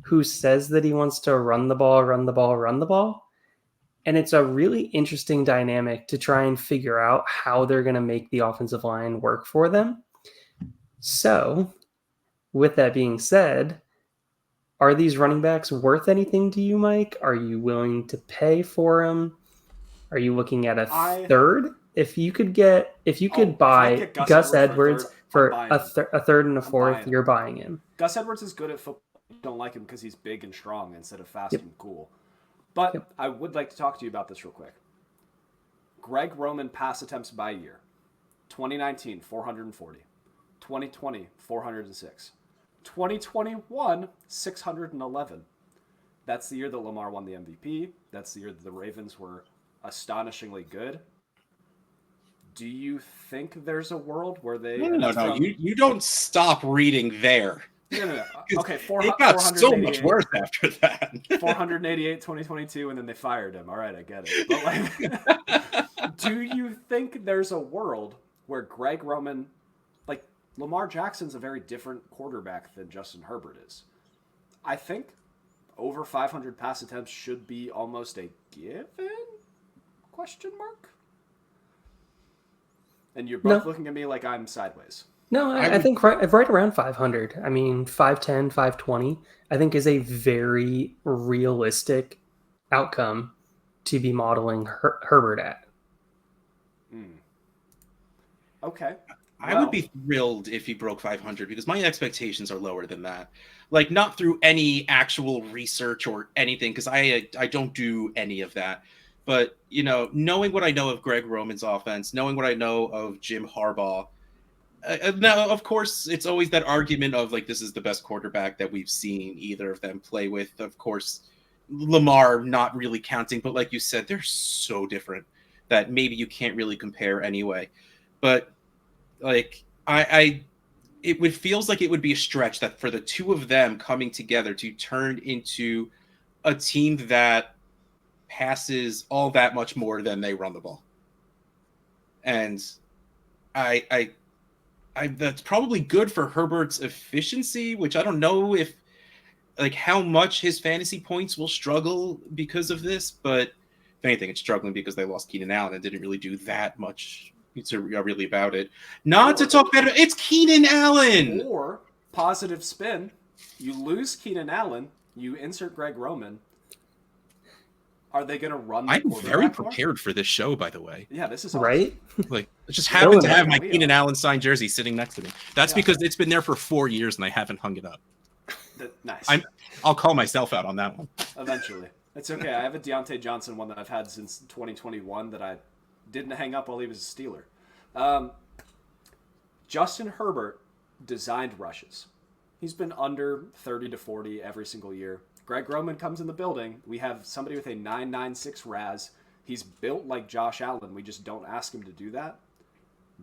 who says that he wants to run the ball. And it's a really interesting dynamic to try and figure out how they're going to make the offensive line work for them. So, with that being said, are these running backs worth anything to you, Mike? Are you willing to pay for them? Are you looking at a third? If you could buy Gus Edwards for a third and a fourth, you're buying him. Gus Edwards is good at football. You don't like him because he's big and strong instead of fast and cool. But I would like to talk to you about this real quick. Greg Roman pass attempts by year. 2019, 440. 2020, 406. 2021, 611. That's the year that Lamar won the MVP. That's the year that the Ravens were astonishingly good. Do you think there's a world where they... No. You don't stop reading there. No. Okay, it got so much worse after that. 488, 2022, and then they fired him. All right, I get it. But do you think there's a world where Greg Roman... Lamar Jackson's a very different quarterback than Justin Herbert is. I think over 500 pass attempts should be almost a given? Question mark? And you're both looking at me like I'm sideways. No, I think right around 500. I mean, 510, 520, I think is a very realistic outcome to be modeling Herbert at. Okay. I would be thrilled if he broke 500 because my expectations are lower than that. Not through any actual research or anything, because I don't do any of that. But, knowing what I know of Greg Roman's offense, knowing what I know of Jim Harbaugh, now, of course, it's always that argument of, this is the best quarterback that we've seen either of them play with. Of course, Lamar not really counting, but like you said, they're so different that maybe you can't really compare anyway. But it feels like it would be a stretch that for the two of them coming together to turn into a team that passes all that much more than they run the ball. And I that's probably good for Herbert's efficiency, which I don't know if like how much his fantasy points will struggle because of this, but if anything, it's struggling because they lost Keenan Allen and didn't really do that much really about it. Not to talk better, it's Keenan Allen! Or, positive spin, you lose Keenan Allen, you insert Greg Roman. Are they going to run the I'm very quarterback prepared more? for this show, by the way. Yeah, this is awesome. Right? Like, I just happen to have my we Keenan are. Allen signed jersey sitting next to me. That's because it's been there for 4 years and I haven't hung it up. Nice. I'll call myself out on that one. Eventually. It's okay. I have a Deontay Johnson one that I've had since 2021 that I didn't hang up while he was a Steeler. Justin Herbert designed rushes. He's been under 30 to 40 every single year. Greg Roman comes in the building. We have somebody with a 9.96 RAS. He's built like Josh Allen. We just don't ask him to do that.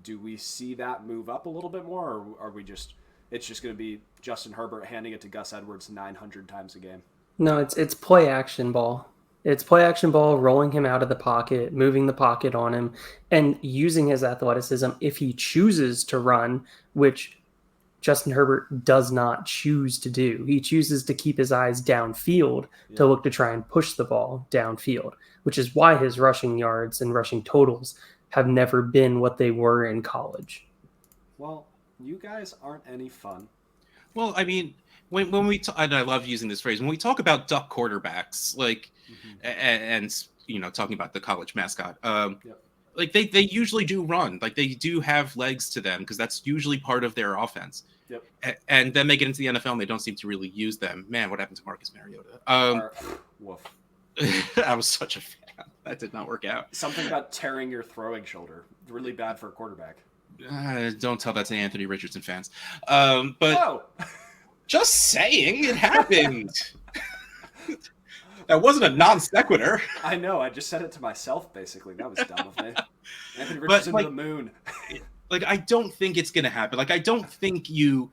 Do we see that move up a little bit more, or are we just... It's just going to be Justin Herbert handing it to Gus Edwards 900 times a game? No, it's play action ball. It's play action ball, rolling him out of the pocket, moving the pocket on him, and using his athleticism if he chooses to run, which Justin Herbert does not choose to do. He chooses to keep his eyes downfield to look to try and push the ball downfield, which is why his rushing yards and rushing totals have never been what they were in college. Well, you guys aren't any fun. Well, I mean, when we and I love using this phrase, when we talk about duck quarterbacks, like, and you know, talking about the college mascot, like they usually do run, like they do have legs to them because that's usually part of their offense. And then they get into the NFL and they don't seem to really use them. Man, what happened to Marcus Mariota? Woof. I was such a fan. That did not work out. Something about tearing your throwing shoulder. Really bad for a quarterback. Don't tell that to Anthony Richardson fans. But just saying, it happened. That wasn't a non sequitur. I know. I just said it to myself, basically. That was dumb of me. Anthony Richardson to the moon. Like, I don't think it's going to happen. Like, I don't think you...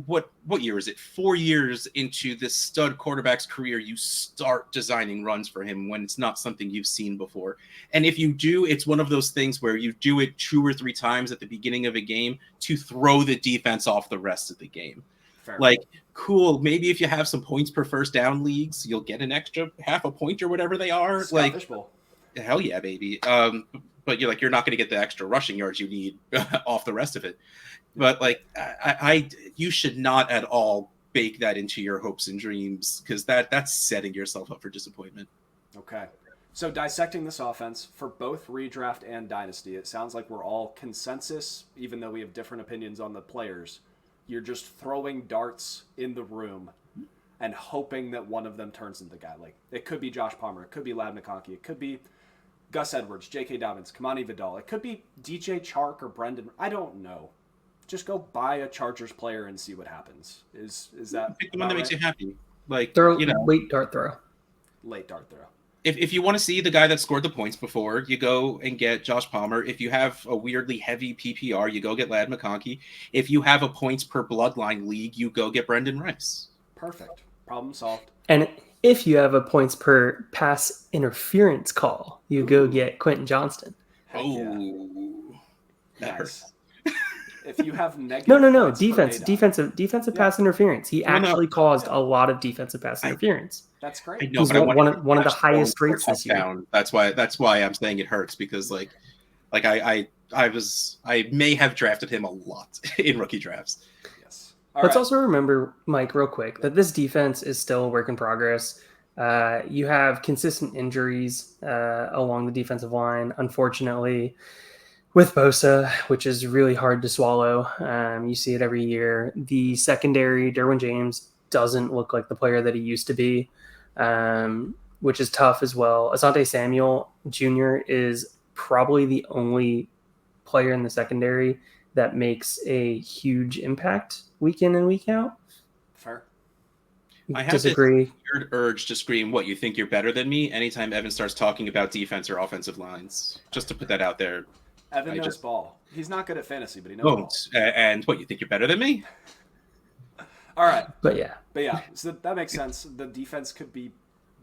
What year is it? 4 years into this stud quarterback's career, you start designing runs for him when it's not something you've seen before. And if you do, it's one of those things where you do it 2 or 3 times at the beginning of a game to throw the defense off the rest of the game. Fair. Like, cool, maybe if you have some points per first down leagues, you'll get an extra half a point or whatever they are. Scott like, hell yeah, baby. But you're not going to get the extra rushing yards you need off the rest of it. But like, you should not at all bake that into your hopes and dreams because that's setting yourself up for disappointment. Okay. So dissecting this offense for both redraft and dynasty, it sounds like we're all consensus, even though we have different opinions on the players. You're just throwing darts in the room and hoping that one of them turns into the guy. Like, it could be Josh Palmer. It could be Ladd McConkey. It could be Gus Edwards, J.K. Dobbins, Kamani Vidal. It could be DJ Chark or Brendan. I don't know. Just go buy a Chargers player and see what happens. Is that pick the one that makes you happy? Like, late dart throw. Late dart throw. If you want to see the guy that scored the points before, you go and get Josh Palmer. If you have a weirdly heavy PPR, you go get Ladd McConkey. If you have a points per bloodline league, you go get Brendan Rice. Perfect. Problem solved. And if you have a points per pass interference call, you go get Quentin Johnston. Heck That hurts. If you have negative No. points per Defensive pass interference. He actually caused a lot of defensive pass interference. That's great. I know, He's but one of the highest rates this year. Down. That's why I'm saying it hurts because I may have drafted him a lot in rookie drafts. Yes. Let's also remember, Mike, real quick, that this defense is still a work in progress. You have consistent injuries along the defensive line, unfortunately, with Bosa, which is really hard to swallow. You see it every year. The secondary, Derwin James, doesn't look like the player that he used to be, which is tough as well. Asante Samuel Jr. is probably the only player in the secondary that makes a huge impact week in and week out. Fair. I have Disagree. this weird urge to scream, "What, you think you're better than me?" anytime Evan starts talking about defense or offensive lines. Just to put that out there. Evan knows ball. He's not good at fantasy, but he knows ball. And what, you think you're better than me? All right. But yeah, so that makes sense. The defense could be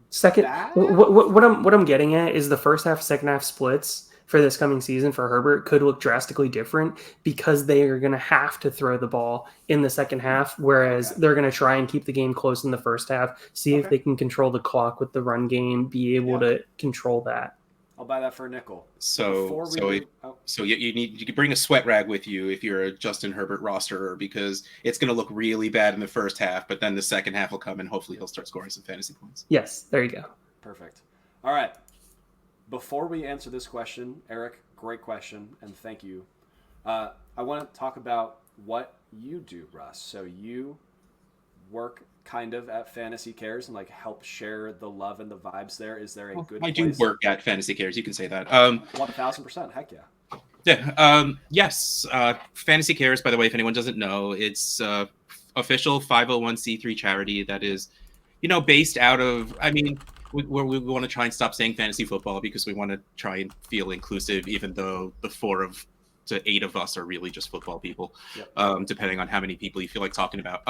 second. bad? What I'm getting at is the first half, second half splits for this coming season for Herbert could look drastically different because they are going to have to throw the ball in the second half, whereas they're going to try and keep the game close in the first half, see if they can control the clock with the run game, be able to control that. I'll buy that for a nickel. So you can bring a sweat rag with you if you're a Justin Herbert rosterer, because it's going to look really bad in the first half, but then the second half will come and hopefully he'll start scoring some fantasy points. Yes, there you go. Perfect. All right. Before we answer this question, Eric, great question, and thank you. I want to talk about what you do, Russ. So you work kind of at Fantasy Cares and like help share the love and the vibes there. Is there a good I place? do work at Fantasy Cares, you can say that. 1000%, heck yeah. Yeah. Yes. Fantasy Cares, by the way, if anyone doesn't know, it's official 501c3 charity that is, based out of, we want to try and stop saying fantasy football because we want to try and feel inclusive, even though the 4 to 8 of us are really just football people, depending on how many people you feel like talking about.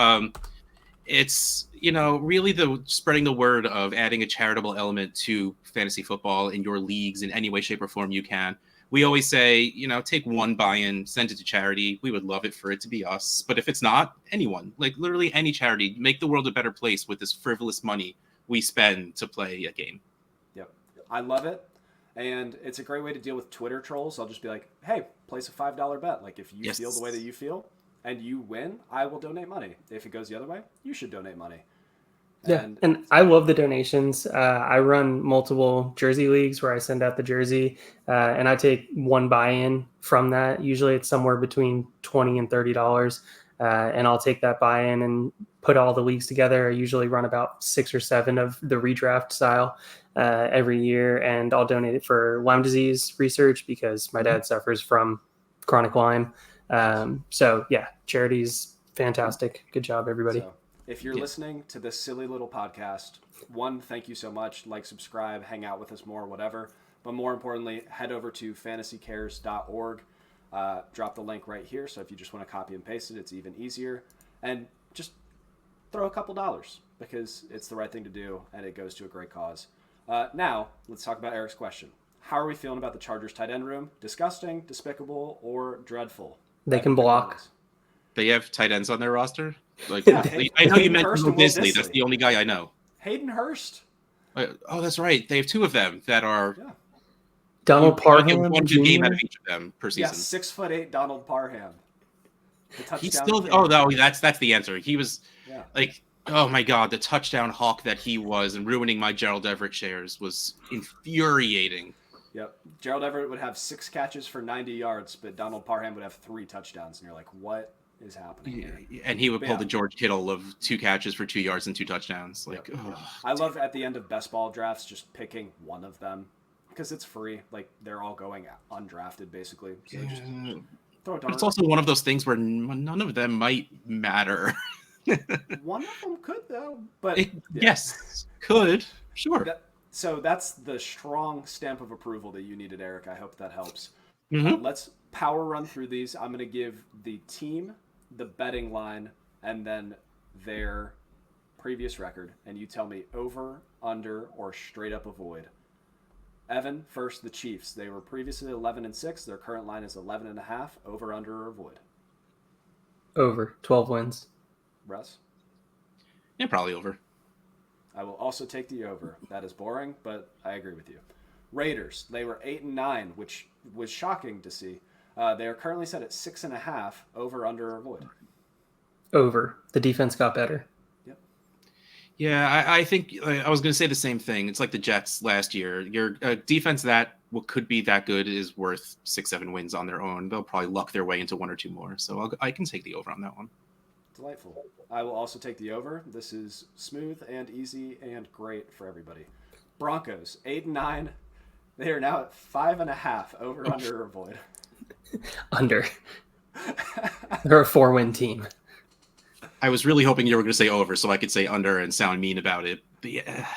It's, really the spreading the word of adding a charitable element to fantasy football in your leagues in any way, shape, or form you can. We always say, take one buy-in, send it to charity. We would love it for it to be us. But if it's not, anyone, like literally any charity, make the world a better place with this frivolous money we spend to play a game. Yep. I love it. And it's a great way to deal with Twitter trolls. I'll just be like, hey, place a $5 bet. Like if you feel the way that you feel and you win, I will donate money. If it goes the other way, you should donate money. And I love the donations. I run multiple jersey leagues where I send out the jersey, and I take one buy-in from that. Usually it's somewhere between $20 and $30, and I'll take that buy-in and put all the leagues together. I usually run about 6 or 7 of the redraft style every year, and I'll donate it for Lyme disease research because my dad suffers from chronic Lyme. So yeah, charity's fantastic. Good job, everybody. So, if you're listening to this silly little podcast, one, thank you so much. Like, subscribe, hang out with us more, whatever. But more importantly, head over to fantasycares.org. Drop the link right here. So if you just want to copy and paste it, it's even easier. And just throw a couple dollars because it's the right thing to do and it goes to a great cause. Now, let's talk about Eric's question. How are we feeling about the Chargers tight end room? Disgusting, despicable, or dreadful? They can block. They have tight ends on their roster? Like, Yeah, I know you mentioned Will Disley. That's the only guy I know. Hayden Hurst. Oh, that's right. They have 2 of them that are. Yeah. Donald Parham. One good game out of each of them per season. Yeah, 6'8" Donald Parham. He's still. Oh no, that's the answer. He was like, oh my god, the touchdown hawk that he was, and ruining my Gerald Everett shares was infuriating. Yep. Gerald Everett would have 6 catches for 90 yards, but Donald Parham would have 3 touchdowns, and you're like, what is happening here? And he would pull the George Kittle of 2 catches for 2 yards and 2 touchdowns. Like, I love at the end of best ball drafts just picking one of them because it's free. Like they're all going undrafted basically. So just throw a dart. It's also one of those things where none of them might matter. One of them could though, but yes, could sure. So that's the strong stamp of approval that you needed, Eric. I hope that helps. Mm-hmm. Let's power run through these. I'm going to give the team, the betting line, and then their previous record. And you tell me over, under, or straight up avoid. Evan, first, the Chiefs. They were previously 11-6. Their current line is 11.5. Over, under, or avoid? Over. 12 wins. Russ? Yeah, probably over. I will also take the over. That is boring, but I agree with you. Raiders, they were 8-9, which was shocking to see. They are currently set at 6.5. Over, under, or avoid? Over. The defense got better. Yep. Yeah, I think I was going to say the same thing. It's like the Jets last year. Your defense that could be that good is worth 6-7 wins on their own. They'll probably luck their way into 1 or 2 more. So I can take the over on that one. Delightful. I will also take the over. This is smooth and easy and great for everybody. Broncos, 8-9. They are now at 5.5. Over, under, or avoid? Under. They're a 4-win team. I was really hoping you were going to say over so I could say under and sound mean about it. But yeah,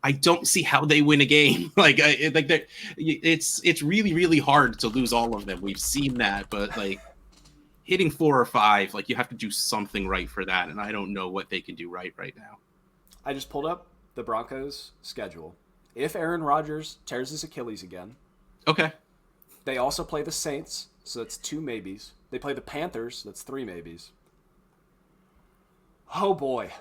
I don't see how they win a game. It's really, really hard to lose all of them. We've seen that, but like hitting 4 or 5, like you have to do something right for that. And I don't know what they can do right now. I just pulled up the Broncos schedule. If Aaron Rodgers tears his Achilles again, okay, They also play the Saints, so that's 2 maybes. They play the Panthers, that's 3 maybes. Oh boy.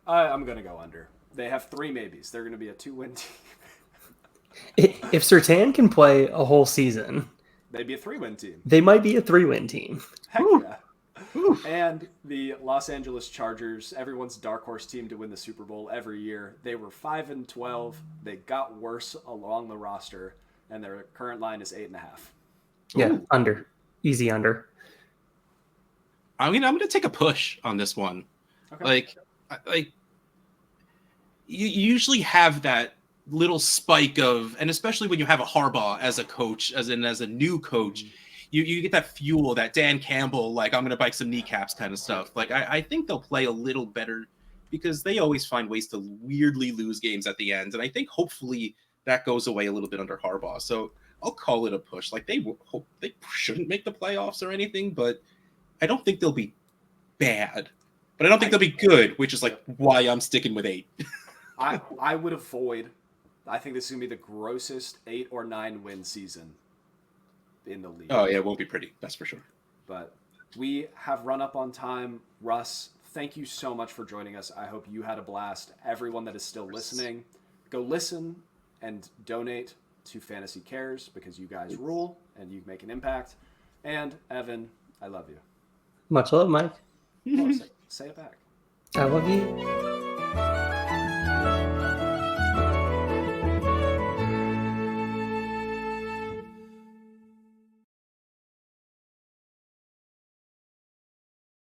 I'm going to go under. They have 3 maybes. They're going to be a 2-win team. If Surtain can play a whole season, They'd be a 3-win team. they might be a 3-win team. Heck yeah. And the Los Angeles Chargers, everyone's dark horse team to win the Super Bowl every year. They were 5-12. They got worse along the roster, and their current line is 8.5. Yeah, under. Easy under. I'm gonna take a push on this one. Okay. Like you usually have that little spike of, and especially when you have a Harbaugh as a coach, as a new coach, you get that fuel, that Dan Campbell, like, I'm gonna bite some kneecaps kind of stuff. Like, I think they'll play a little better because they always find ways to weirdly lose games at the end, and I think hopefully that goes away a little bit under Harbaugh. So I'll call it a push. Like, they shouldn't make the playoffs or anything, but I don't think they'll be bad. But I don't think they'll be good, which is like why I'm sticking with 8. I would avoid. I think this is going to be the grossest 8 or 9 win season in the league. Oh, yeah, it won't be pretty. That's for sure. But we have run up on time. Russ, thank you so much for joining us. I hope you had a blast. Everyone that is still listening, go listen and donate to Fantasy Cares because you guys rule and you make an impact. And Evan, I love you. Much love, Mike. Oh, say it back. I love you.